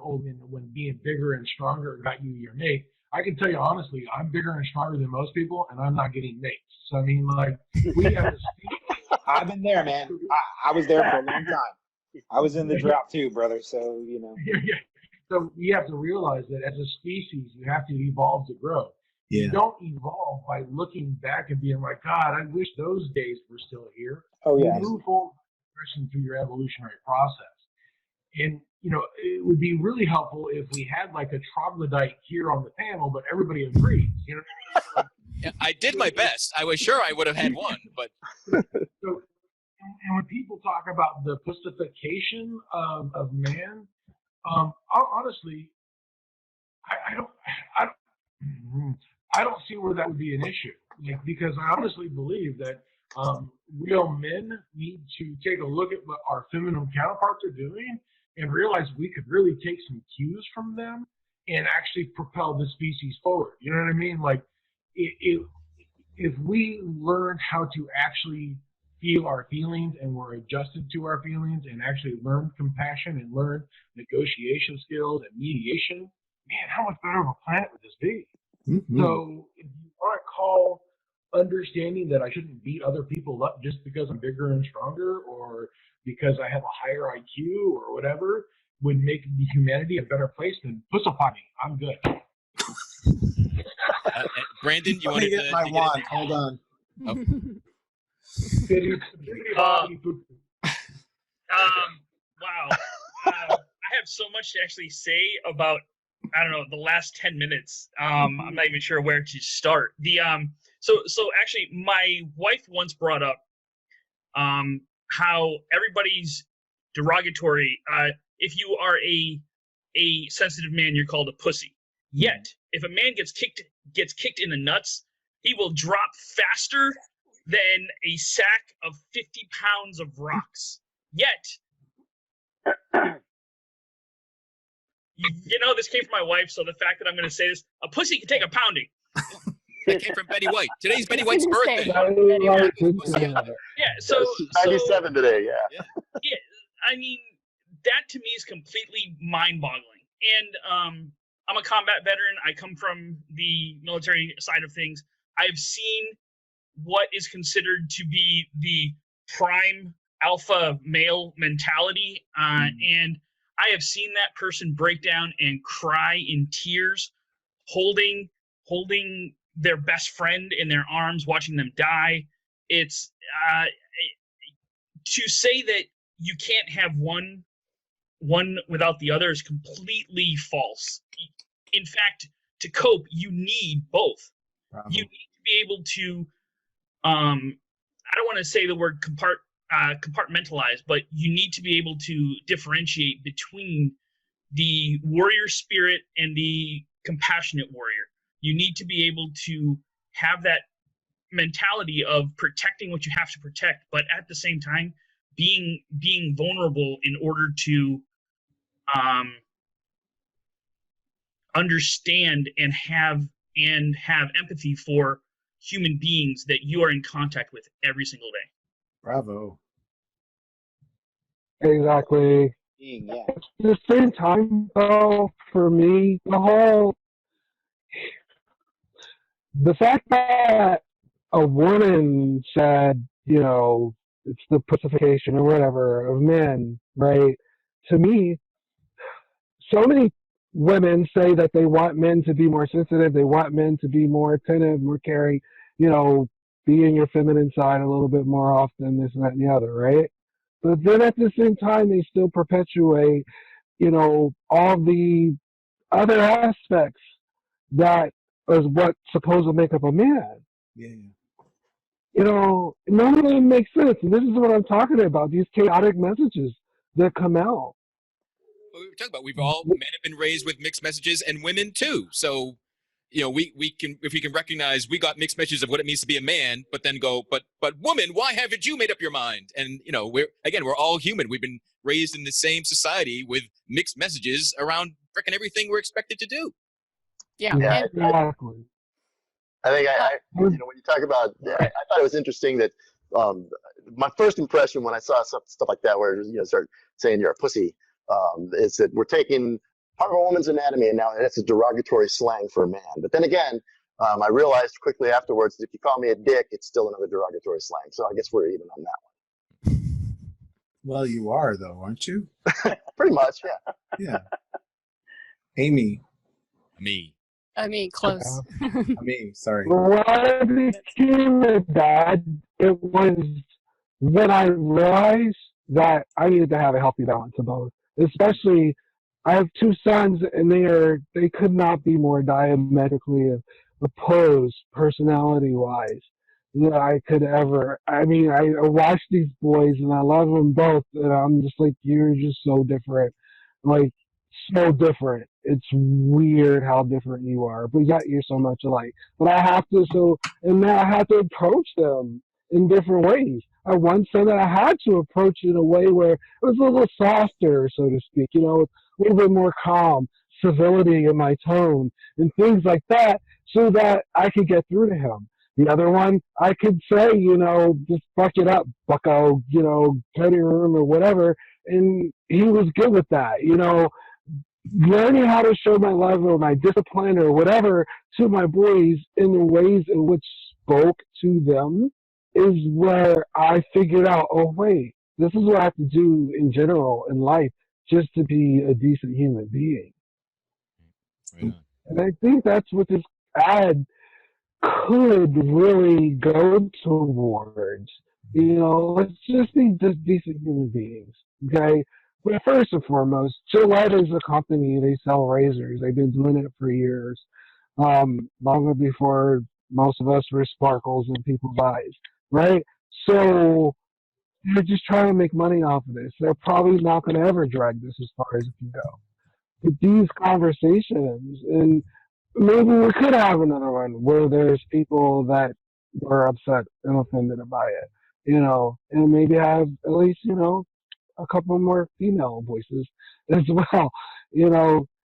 Speaker 5: being bigger and stronger got you your mate. I can tell you honestly, I'm bigger and stronger than most people, and I'm not getting mates. So I mean, like, we have to speak.
Speaker 8: I've been there, man. I was there for a long time. I was in the drought too, brother. So
Speaker 5: Yeah. So we have to realize that as a species, you have to evolve to grow.
Speaker 4: Yeah.
Speaker 5: You don't evolve by looking back and being like, God, I wish those days were still here.
Speaker 8: Oh, yeah.
Speaker 5: You move forward through your evolutionary process. And, it would be really helpful if we had like a troglodyte here on the panel, but everybody agrees.
Speaker 1: Yeah, I did my best. I was sure I would have had one, but.
Speaker 5: So, and when people talk about the pussification of man, honestly, I don't see where that would be an issue. Like, because I honestly believe that real men need to take a look at what our feminine counterparts are doing and realize we could really take some cues from them and actually propel the species forward. You know what I mean? Like, if we learn how to actually feel our feelings and we're adjusted to our feelings and actually learn compassion and learn negotiation skills and mediation, man, how much better of a planet would this be?
Speaker 4: Mm-hmm.
Speaker 5: So if you want to call understanding that I shouldn't beat other people up just because I'm bigger and stronger or because I have a higher IQ or whatever would make the humanity a better place, then pussify me. I'm good.
Speaker 1: Brandon, you
Speaker 4: Let
Speaker 1: want
Speaker 4: me
Speaker 1: to
Speaker 4: get my wand. Hold on.
Speaker 1: Oh.
Speaker 2: Wow. I have so much to actually say about, I don't know, the last 10 minutes. I'm not even sure where to start. So actually my wife once brought up how everybody's derogatory. If you are a sensitive man, you're called a pussy. Yet, if a man gets kicked in the nuts, he will drop faster than a sack of 50 pounds of rocks. Yet, you know, this came from my wife, so the fact that I'm going to say this, a pussy can take a pounding.
Speaker 1: That came from Betty White. Today's Betty White's birthday.
Speaker 2: Yeah, so
Speaker 3: 97 today, yeah.
Speaker 2: Yeah, I mean, that to me is completely mind-boggling. And I'm a combat veteran. I come from the military side of things. I've seen what is considered to be the prime alpha male mentality, and I have seen that person break down and cry in tears, holding their best friend in their arms, watching them die. It's to say that you can't have one without the other is completely false. In fact, to cope, you need both.
Speaker 4: Bravo.
Speaker 2: You need to be able to, I don't want to say the word compartmentalize, but you need to be able to differentiate between the warrior spirit and the compassionate warrior. You need to be able to have that mentality of protecting what you have to protect, but at the same time, being vulnerable in order to understand and have empathy for human beings that you are in contact with every single day.
Speaker 4: Bravo.
Speaker 7: Exactly.
Speaker 8: Yeah.
Speaker 7: At the same time, though, for me, the fact that a woman said, you know, it's the pussification or whatever of men, right? To me, so many women say that they want men to be more sensitive, they want men to be more attentive, more caring, you know, be in your feminine side a little bit more often, this and that and the other, right? But then at the same time, they still perpetuate, you know, all the other aspects that is what's supposed to make up a man.
Speaker 4: Yeah.
Speaker 7: You know, none of them make sense. And this is what I'm talking about, these chaotic messages that come out.
Speaker 1: What we were talking about, men have been raised with mixed messages and women too. So, you know, we can, if we can recognize we got mixed messages of what it means to be a man, but then go, but woman, why haven't you made up your mind? And, you know, we're all human. We've been raised in the same society with mixed messages around freaking everything we're expected to do.
Speaker 6: Yeah.
Speaker 7: Exactly.
Speaker 3: I think you know, when you talk about, I thought it was interesting that my first impression when I saw stuff like that, where, you know, start saying you're a pussy, is that we're taking part of a woman's anatomy and now it's a derogatory slang for a man. But then again, I realized quickly afterwards that if you call me a dick, it's still another derogatory slang. So I guess we're even on that one.
Speaker 4: Well, you are though, aren't you?
Speaker 3: Pretty much, yeah.
Speaker 4: Yeah. Amy.
Speaker 1: Me.
Speaker 6: I mean, close.
Speaker 4: Sorry.
Speaker 7: When I became a dad, it was when I realized that I needed to have a healthy balance of both. Especially, I have two sons, and they could not be more diametrically opposed, personality-wise, than I could ever. I mean, I watch these boys, and I love them both, and I'm just like, you're just so different. Like, so different. It's weird how different you are, but yet you're so much alike. But I have to, and now I have to approach them in different ways. I once said that I had to approach it in a way where it was a little softer, so to speak, a little bit more calm, civility in my tone, and things like that, so that I could get through to him. The other one, I could say, just fuck it up, bucko, go to your room or whatever, and he was good with that, learning how to show my love or my discipline or whatever to my boys in the ways in which spoke to them is where I figured out, oh, wait, this is what I have to do in general in life just to be a decent human being. Right. And I think that's what this ad could really go towards. Let's just be just decent human beings, okay? But first and foremost, Gillette is a company. They sell razors. They've been doing it for years, longer before most of us were sparkles in people's eyes, right? So they're just trying to make money off of this. They're probably not going to ever drag this as far as it can go. But these conversations, and maybe we could have another one where there's people that were upset and offended by it, and maybe have at least, a couple more female voices as well,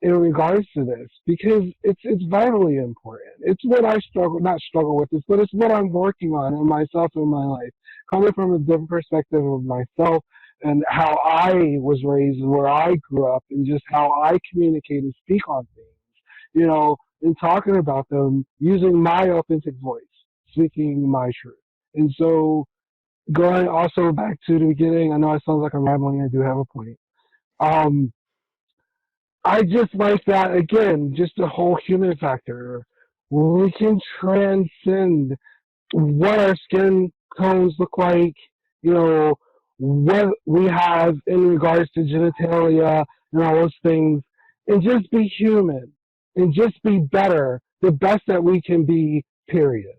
Speaker 7: in regards to this, because it's vitally important. It's what I not struggle with this, but it's what I'm working on in myself in my life, coming from a different perspective of myself and how I was raised and where I grew up and just how I communicate and speak on things, and talking about them using my authentic voice, speaking my truth. And so going also back to the beginning, I know it sounds like I'm rambling, I do have a point. I just like that, again, just the whole human factor. We can transcend what our skin tones look like, what we have in regards to genitalia and all those things, and just be human and just be better, the best that we can be, period.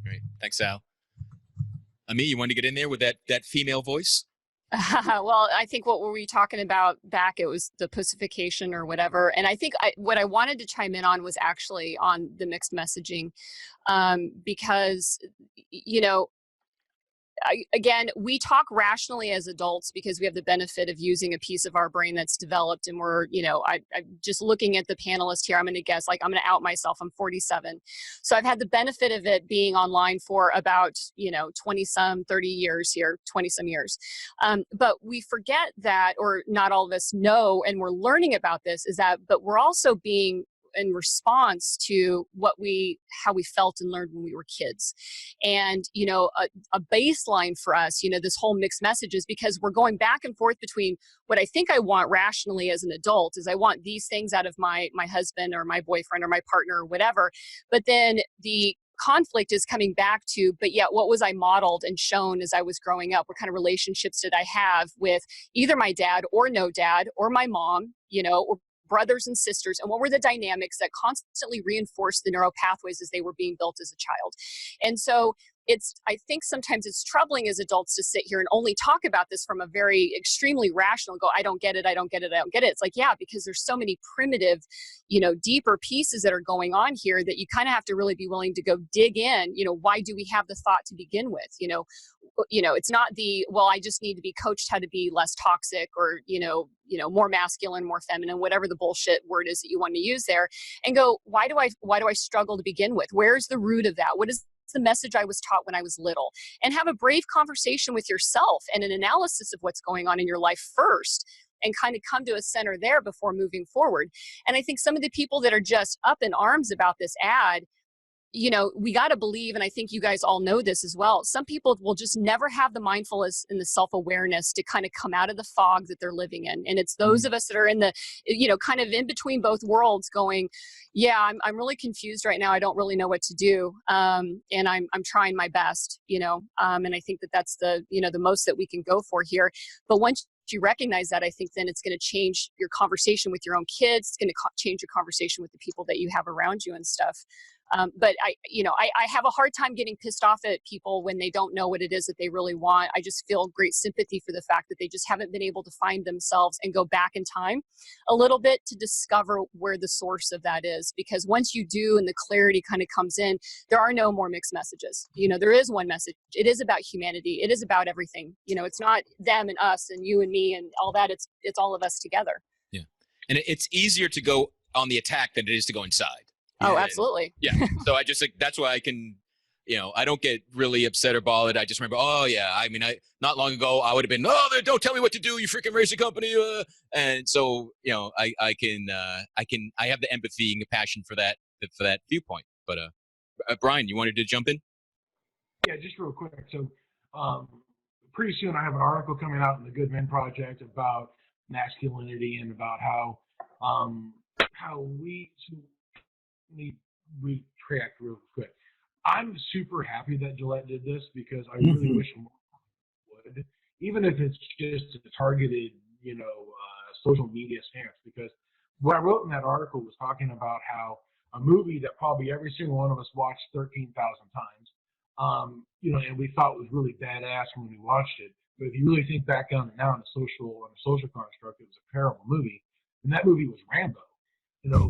Speaker 1: Great. Thanks, Al. Ami, you want to get in there with that female voice?
Speaker 6: Well, I think what were we talking about back? It was the pussification or whatever. And I think what I wanted to chime in on was actually on the mixed messaging, because, again, we talk rationally as adults because we have the benefit of using a piece of our brain that's developed, and we're, I'm just looking at the panelist here. I'm going to guess, I'm going to out myself. I'm 47. So I've had the benefit of it being online for about, 20 some 30 years here, 20 some years. But we forget that, or not all of us know, and we're learning about this, but we're also being in response to how we felt and learned when we were kids. And, a baseline for us, this whole mixed messages, because we're going back and forth between what I think I want rationally as an adult is I want these things out of my husband or my boyfriend or my partner or whatever. But then the conflict is coming back to, but yet what was I modeled and shown as I was growing up? What kind of relationships did I have with either my dad or no dad or my mom, or brothers and sisters, and what were the dynamics that constantly reinforced the neural pathways as they were being built as a child? And so I think sometimes it's troubling as adults to sit here and only talk about this from a very extremely rational, I don't get it, I don't get it, I don't get it. It's like, yeah, because there's so many primitive, deeper pieces that are going on here that you kind of have to really be willing to go dig in. Why do we have the thought to begin with? It's not I just need to be coached how to be less toxic or, more masculine, more feminine, whatever the bullshit word is that you want to use there, and go, why do I struggle to begin with? Where's the root of that? What is the message I was taught when I was little? And have a brave conversation with yourself and an analysis of what's going on in your life first, and kind of come to a center there before moving forward. And I think some of the people that are just up in arms about this ad, we got to believe, and I think you guys all know this as well, some people will just never have the mindfulness and the self-awareness to kind of come out of the fog that they're living in. And it's those of us that are in the, kind of in between both worlds going, yeah, I'm really confused right now. I don't really know what to do. And I'm trying my best, and I think that's the, the most that we can go for here. But once you recognize that, I think then it's going to change your conversation with your own kids. It's going to change your conversation with the people that you have around you and stuff. But I have a hard time getting pissed off at people when they don't know what it is that they really want. I just feel great sympathy for the fact that they just haven't been able to find themselves and go back in time a little bit to discover where the source of that is. Because once you do and the clarity kind of comes in, there are no more mixed messages. There is one message. It is about humanity. It is about everything. It's not them and us and you and me and all that. It's all of us together.
Speaker 1: Yeah. And it's easier to go on the attack than it is to go inside.
Speaker 6: Oh, absolutely.
Speaker 1: Yeah. So I just that's why I can, I don't get really upset or bothered. I just remember, oh yeah, I mean, not long ago I would have been, don't tell me what to do, you freaking racing company. And so, I have the empathy and the passion for that viewpoint. But Brian, you wanted to jump in?
Speaker 5: Yeah, just real quick. So pretty soon I have an article coming out in the Good Men Project about masculinity and about how we retract real quick. I'm super happy that Gillette did this because I really wish more would, even if it's just a targeted, social media stance. Because what I wrote in that article was talking about how a movie that probably every single one of us watched 13,000 times, and we thought was really badass when we watched it. But if you really think back on it now in a social construct, it was a terrible movie. And that movie was Rambo.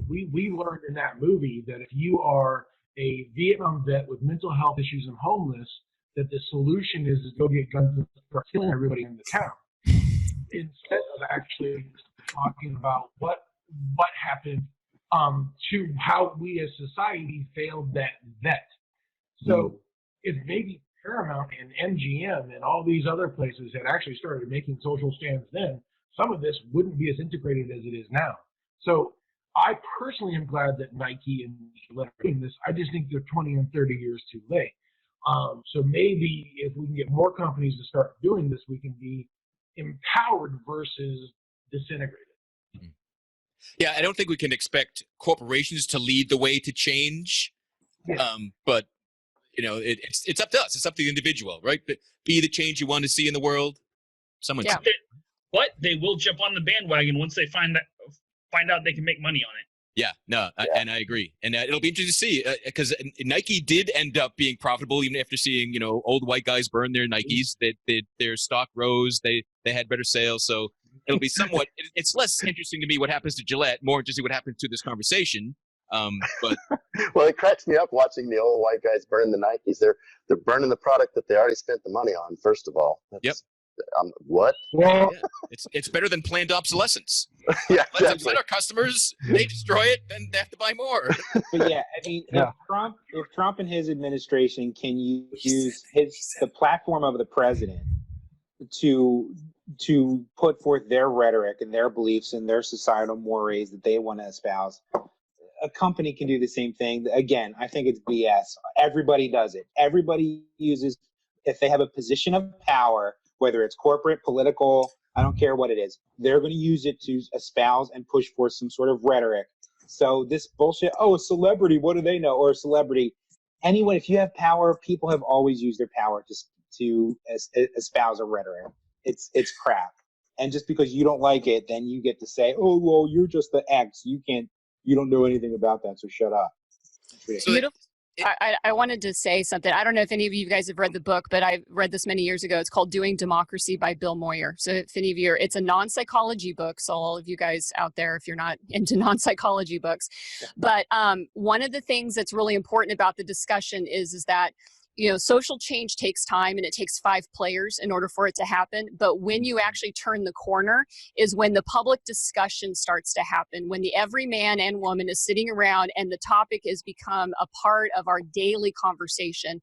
Speaker 5: We learned in that movie that if you are a Vietnam vet with mental health issues and homeless, that the solution is to go get guns and start killing everybody in the town. Instead of actually talking about what happened to how we as society failed that vet. So if maybe Paramount and MGM and all these other places had actually started making social stands then, some of this wouldn't be as integrated as it is now. So I personally am glad that Nike and Gillette are doing this. I just think they're 20 and 30 years too late. So maybe if we can get more companies to start doing this, we can be empowered versus disintegrated.
Speaker 1: Yeah, I don't think we can expect corporations to lead the way to change. Yeah. But it's up to us. It's up to the individual, right? Be the change you want to see in the world.
Speaker 2: But they will jump on the bandwagon once they find out they can make money on it.
Speaker 1: Yeah, no, and I agree. And it'll be interesting to see because Nike did end up being profitable even after seeing, old white guys burn their Nikes. Their stock rose. They had better sales. So it'll be somewhat. It's less interesting to me what happens to Gillette. More interesting what happens to this conversation. But
Speaker 3: well, it cracks me up watching the old white guys burn the Nikes. They're burning the product that they already spent the money on. First of all, what?
Speaker 7: Well,
Speaker 1: yeah. It's better than planned obsolescence.
Speaker 3: Yeah, exactly.
Speaker 1: Let our customers, they destroy it, then they have to buy more.
Speaker 8: But yeah, I mean, if Trump and his administration can use the platform of the president to put forth their rhetoric and their beliefs and their societal mores that they want to espouse, a company can do the same thing. Again, I think it's BS. Everybody does it. Everybody uses, if they have a position of power, whether it's corporate, political, I don't care what it is, they're going to use it to espouse and push for some sort of rhetoric. So this bullshit, a celebrity, what do they know? Or a celebrity. Anyway, if you have power, people have always used their power to espouse a rhetoric. It's crap. And just because you don't like it, then you get to say, oh, well, you're just the X. You don't know anything about that, so shut up.
Speaker 6: I wanted to say something. I don't know if any of you guys have read the book, but I read this many years ago. It's called Doing Democracy by Bill Moyer. So if any of you it's a non-psychology book. So all of you guys out there, if you're not into non-psychology books, but one of the things that's really important about the discussion is that social change takes time and it takes 5 players in order for it to happen. But when you actually turn the corner is when the public discussion starts to happen, when the every man and woman is sitting around and the topic has become a part of our daily conversation.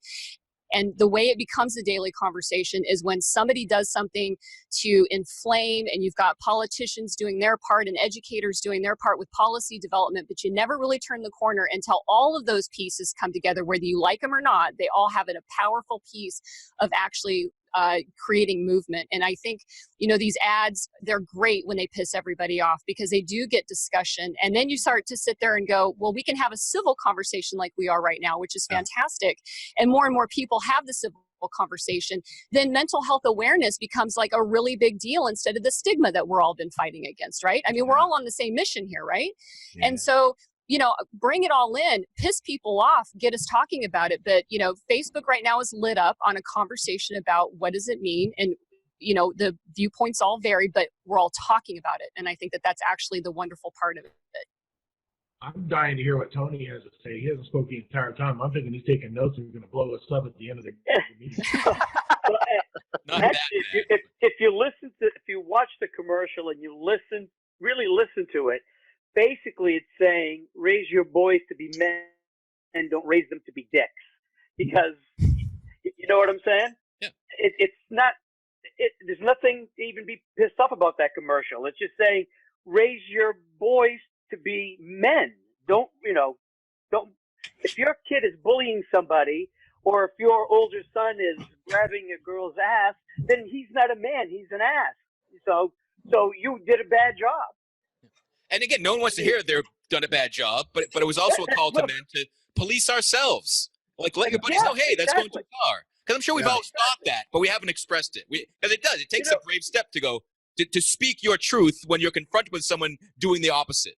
Speaker 6: And the way it becomes a daily conversation is when somebody does something to inflame, and you've got politicians doing their part and educators doing their part with policy development, but you never really turn the corner until all of those pieces come together, whether you like them or not. They all have a powerful piece of actually creating movement. And I think, these ads, they're great when they piss everybody off because they do get discussion. And then you start to sit there and go, well, we can have a civil conversation like we are right now, which is fantastic. And more people have the civil conversation. Then mental health awareness becomes like a really big deal instead of the stigma that we're all been fighting against, right? I mean, we're all on the same mission here, right? Yeah. And so bring it all in, piss people off, get us talking about it. But, Facebook right now is lit up on a conversation about what does it mean. And, the viewpoints all vary, but we're all talking about it. And I think that that's actually the wonderful part of it.
Speaker 5: I'm dying to hear what Tony has to say. He hasn't spoken the entire time. I'm thinking he's taking notes and he's going to blow us up at the end of the meeting.
Speaker 1: Not
Speaker 9: Actually, if you watch the commercial and you really listen to it, basically it's saying raise your boys to be men and don't raise them to be dicks. Because you know what I'm saying?
Speaker 1: Yeah.
Speaker 9: It's not. There's nothing to even be pissed off about that commercial. It's just saying raise your boys to be men. Don't. If your kid is bullying somebody, or if your older son is grabbing a girl's ass, then he's not a man. He's an ass. So you did a bad job.
Speaker 1: And again, no one wants to hear they've done a bad job, but it was also a call to men to police ourselves. Like, let your buddies know, hey, that's going too far. Because I'm sure we've always thought that, but we haven't expressed it. Because it does. It takes a brave step to go to speak your truth when you're confronted with someone doing the opposite.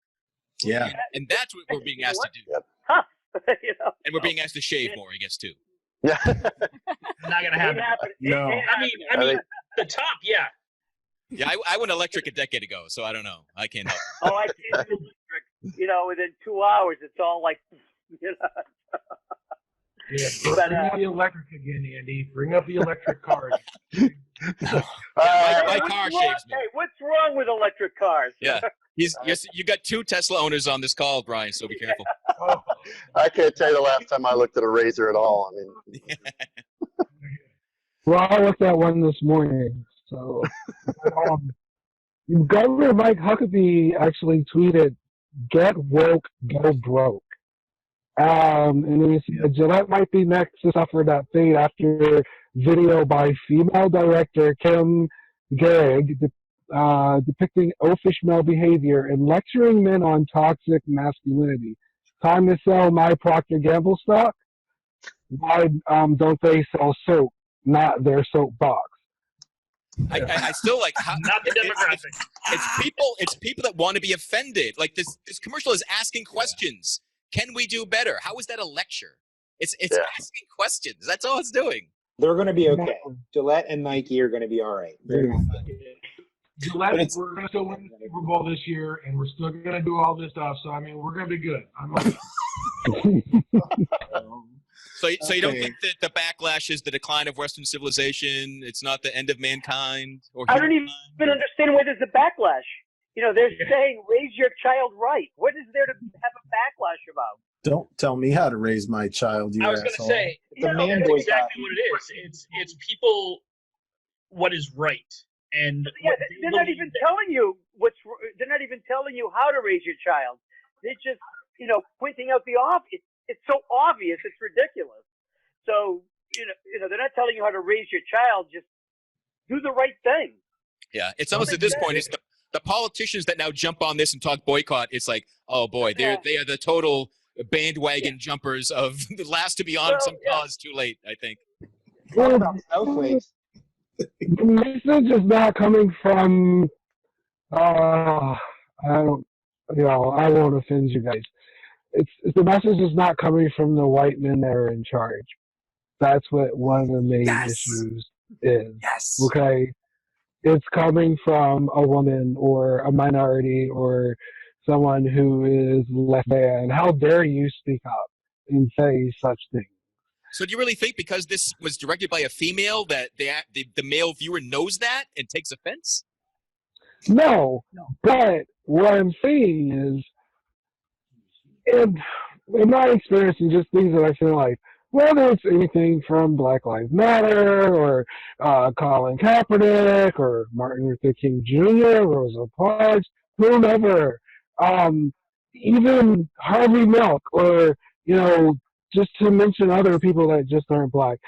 Speaker 4: Yeah.
Speaker 1: And that's what we're being asked to do.
Speaker 3: Yep.
Speaker 9: Huh.
Speaker 1: And we're being asked to shave more, I guess, too.
Speaker 3: Yeah.
Speaker 2: Not gonna happen.
Speaker 4: No.
Speaker 2: I mean, the top, yeah.
Speaker 1: Yeah, I went electric a decade ago, so I don't know. I can't help.
Speaker 9: Oh, I can't do electric. Within 2 hours, it's all like,
Speaker 5: Yeah, bring up the electric again, Andy. Bring up the electric cars.
Speaker 1: My car shaves me.
Speaker 9: Hey, what's wrong with electric cars?
Speaker 1: Yeah. You got 2 Tesla owners on this call, Brian, so be careful.
Speaker 5: Oh.
Speaker 3: I can't tell you the last time I looked at a razor at all. I mean,
Speaker 7: Well, I looked at one this morning. So, Governor Mike Huckabee actually tweeted, "Get woke, go broke." And then you see Gillette might be next to suffer that fate after video by female director Kim Gehrig depicting oafish male behavior and lecturing men on toxic masculinity. Time to sell my Procter & Gamble stock? Why don't they sell soap, not their soapbox?
Speaker 1: I still like how
Speaker 2: Not the demographic.
Speaker 1: it's people that want to be offended. Like this commercial is asking questions. Can we do better? How is that a lecture? It's asking questions. That's all it's doing.
Speaker 8: They're going to be okay. Gillette and Nike are going to be all right.
Speaker 5: Gillette, we're going to still win the Super Bowl this year, and we're still going to do all this stuff. So, I mean, we're going to be good.
Speaker 1: So you don't think that the backlash is the decline of Western civilization? It's not the end of mankind?
Speaker 9: I don't even understand why there's a backlash. They're saying raise your child right. What is there to have a backlash about?
Speaker 4: Don't tell me how to raise my child, you
Speaker 2: I was going to
Speaker 4: asshole.
Speaker 2: say,
Speaker 8: The man
Speaker 2: that's
Speaker 8: boycott.
Speaker 2: exactly what it is. It's people what is right. And
Speaker 9: Yeah, they're not even telling you they're not even telling you how to raise your child. They're just, pointing out the obvious. It's so obvious, it's ridiculous. So, they're not telling you how to raise your child. Just do the right thing.
Speaker 1: Yeah, it's almost at this point, it's the politicians that now jump on this and talk boycott. It's like, oh boy, they are the total bandwagon jumpers of the last to be on some cause too late, I think.
Speaker 8: What about snowflakes?
Speaker 7: The message is not coming from, I won't offend you guys. The message is not coming from the white men that are in charge. That's what one of the main issues is. Yes. Okay. It's coming from a woman or a minority or someone who is less than. How dare you speak up and say such things?
Speaker 1: So do you really think because this was directed by a female that the male viewer knows that and takes offense?
Speaker 7: No. But what I'm saying is, in my experience and just things that I feel like, whether it's anything from Black Lives Matter or Colin Kaepernick or Martin Luther King Jr., Rosa Parks, whomever, even Harvey Milk, or just to mention other people that just aren't black.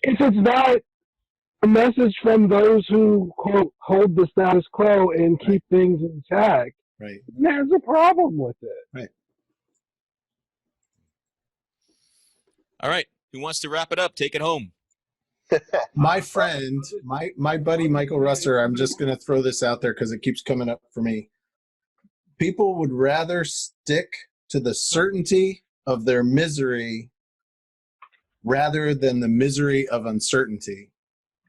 Speaker 7: If it's not a message from those who quote hold the status quo and keep things intact,
Speaker 4: right,
Speaker 7: there's a problem with it.
Speaker 4: Right.
Speaker 1: All right. Who wants to wrap it up? Take it home.
Speaker 4: My friend, my buddy Michael Russer, I'm just going to throw this out there because it keeps coming up for me. people would rather stick to the certainty of their misery rather than the misery of uncertainty.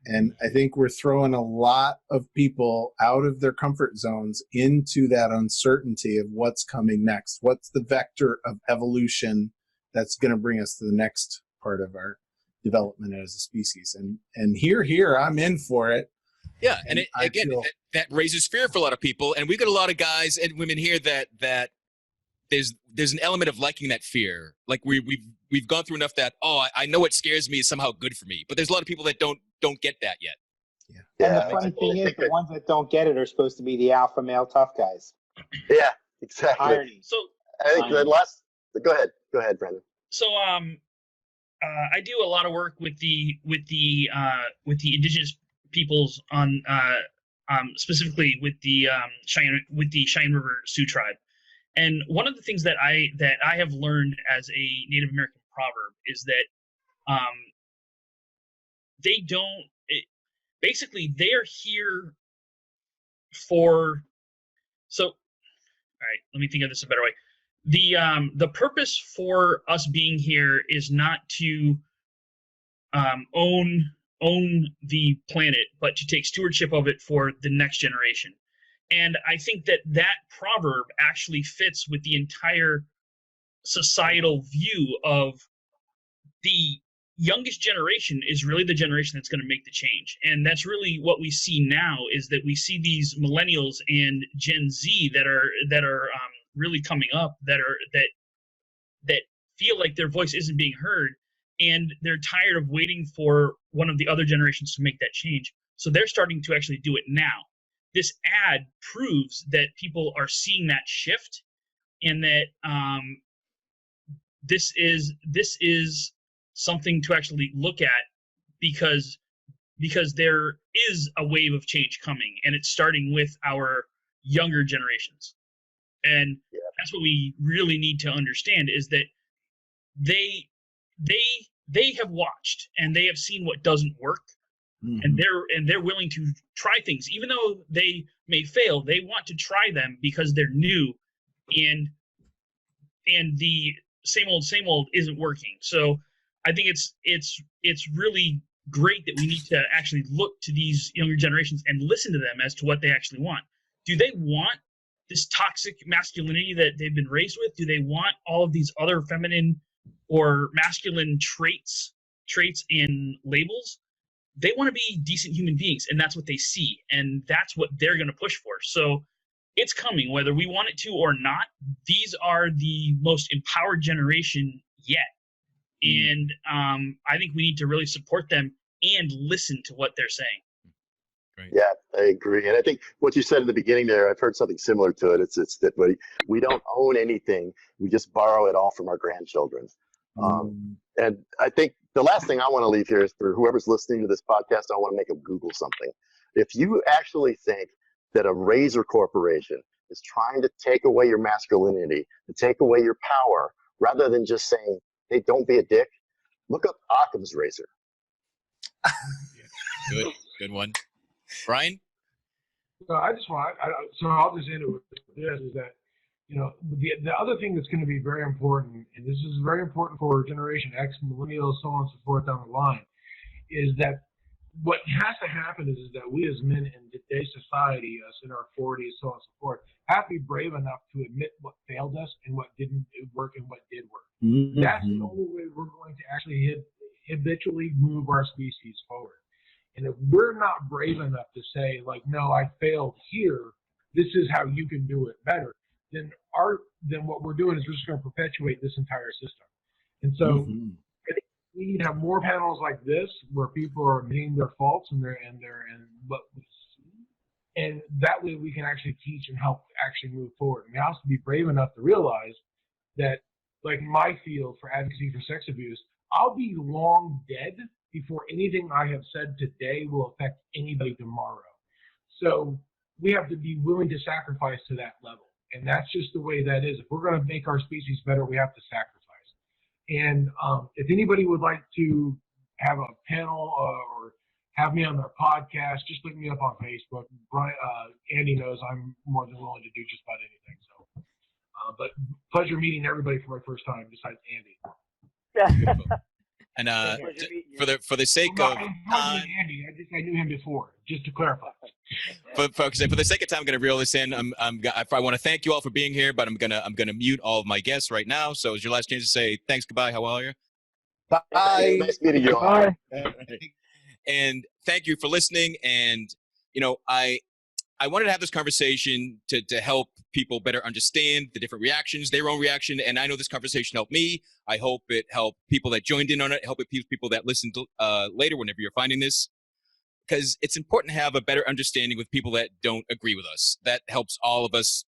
Speaker 4: And I think we're throwing a lot of people out of their comfort zones into that uncertainty of what's coming next. What's the vector of evolution that's going to bring us to the next part of our development as a species? And here, I'm in for it.
Speaker 1: Yeah, and that raises fear for a lot of people. And we've got a lot of guys and women here that there's an element of liking that fear. Like we've gone through enough that, I know what scares me is somehow good for me. But there's a lot of people that don't get that yet.
Speaker 8: Yeah. And the funny thing is, the ones that don't get it are supposed to be the alpha male tough guys.
Speaker 3: Yeah, exactly.
Speaker 8: Irony.
Speaker 2: So
Speaker 3: I think the last. Go ahead, Brandon.
Speaker 2: So I do a lot of work with the indigenous peoples on specifically with the Cheyenne River Sioux tribe. And one of the things that I have learned as a Native American proverb is that they don't. Basically, they are here for. So, all right. Let me think of this a better way. The purpose for us being here is not to own the planet, but to take stewardship of it for the next generation. And I think that proverb actually fits with the entire societal view of the youngest generation is really the generation that's going to make the change. And that's really what we see now, is that we see these millennials and Gen Z that are really coming up, that feel like their voice isn't being heard, and they're tired of waiting for one of the other generations to make that change. So they're starting to actually do it now. This ad proves that people are seeing that shift, and that this is something to actually look at, because there is a wave of change coming, and it's starting with our younger generations. And that's what we really need to understand, is that they have watched and they have seen what doesn't work. Mm-hmm. and they're willing to try things, even though they may fail. They want to try them because they're new, and the same old isn't working. So I think it's really great that we need to actually look to these younger generations and listen to them as to what they actually want. Do they want this toxic masculinity that they've been raised with? Do they want all of these other feminine or masculine traits and labels? They want to be decent human beings, and that's what they see, and that's what they're going to push for. So it's coming, whether we want it to or not. These are the most empowered generation yet. And I think we need to really support them and listen to what they're saying.
Speaker 1: Right.
Speaker 3: Yeah, I agree. And I think what you said in the beginning there, I've heard something similar to it. It's that we don't own anything. We just borrow it all from our grandchildren. And I think the last thing I want to leave here is, for whoever's listening to this podcast, I want to make them Google something. If you actually think that a razor corporation is trying to take away your masculinity, to take away your power, rather than just saying, hey, don't be a dick, look up Occam's razor.
Speaker 1: Good one. Brian?
Speaker 5: So I'll just end it with this, is that, the other thing that's going to be very important, and this is very important for Generation X, millennials, so on and so forth down the line, is that what has to happen is that we as men in today's society, us in our 40s, so on and so forth, have to be brave enough to admit what failed us and what didn't work and what did work. Mm-hmm. That's the only way we're going to actually habitually move our species forward. And if we're not brave enough to say, like, no, I failed here, this is how you can do it better, then what we're doing is we're just going to perpetuate this entire system. And so I think we need to have more panels like this where people are admitting their faults and what we see. And that way we can actually teach and help actually move forward. And we also be brave enough to realize that, like my field for advocacy for sex abuse, I'll be long dead before anything I have said today will affect anybody tomorrow. So we have to be willing to sacrifice to that level. And that's just the way that is. If we're going to make our species better, we have to sacrifice. And if anybody would like to have a panel or have me on their podcast, just look me up on Facebook. Andy knows I'm more than willing to do just about anything. So But pleasure meeting everybody for my first time, besides Andy.
Speaker 1: Beautiful. And
Speaker 9: Pleasure meeting you.
Speaker 1: for the sake
Speaker 5: Well,
Speaker 1: of
Speaker 5: I enjoyed
Speaker 1: time,
Speaker 5: meeting Andy. I knew him before, just to clarify.
Speaker 1: for the sake of time, I'm going to reel this in. I want to thank you all for being here, but I'm gonna mute all of my guests right now. So it's your last chance to say thanks, goodbye, how are you?
Speaker 3: Bye. Nice meeting you all.
Speaker 7: Bye.
Speaker 1: And thank you for listening. And I wanted to have this conversation to help people better understand the different reactions, their own reaction. And I know this conversation helped me. I hope it helped people that joined in on it, help it people that listened later whenever you're finding this. Because it's important to have a better understanding with people that don't agree with us. That helps all of us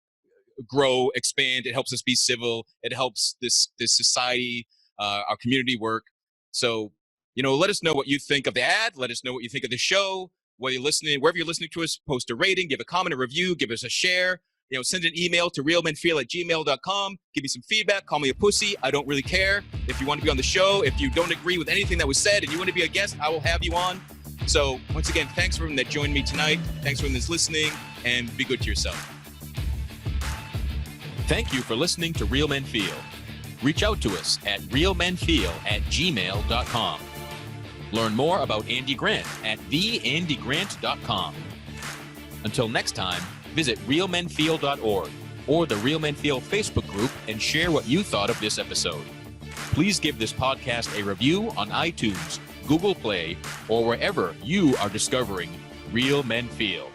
Speaker 1: grow, expand. It helps us be civil. It helps this society, our community work. So, let us know what you think of the ad. Let us know what you think of the show. Whether you're listening, wherever you're listening to us, post a rating, give a comment, a review, give us a share. Send an email to realmenfeel@gmail.com. Give me some feedback. Call me a pussy. I don't really care. If you want to be on the show, if you don't agree with anything that was said and you want to be a guest, I will have you on. So once again, thanks for everyone that joined me tonight. Thanks for everyone that's listening, and be good to yourself. Thank you for listening to Real Men Feel. Reach out to us at realmenfeel@gmail.com. Learn more about Andy Grant at theandygrant.com. Until next time, visit realmenfeel.org or the Real Men Feel Facebook group and share what you thought of this episode. Please give this podcast a review on iTunes, Google Play, or wherever you are discovering Real Men Feel.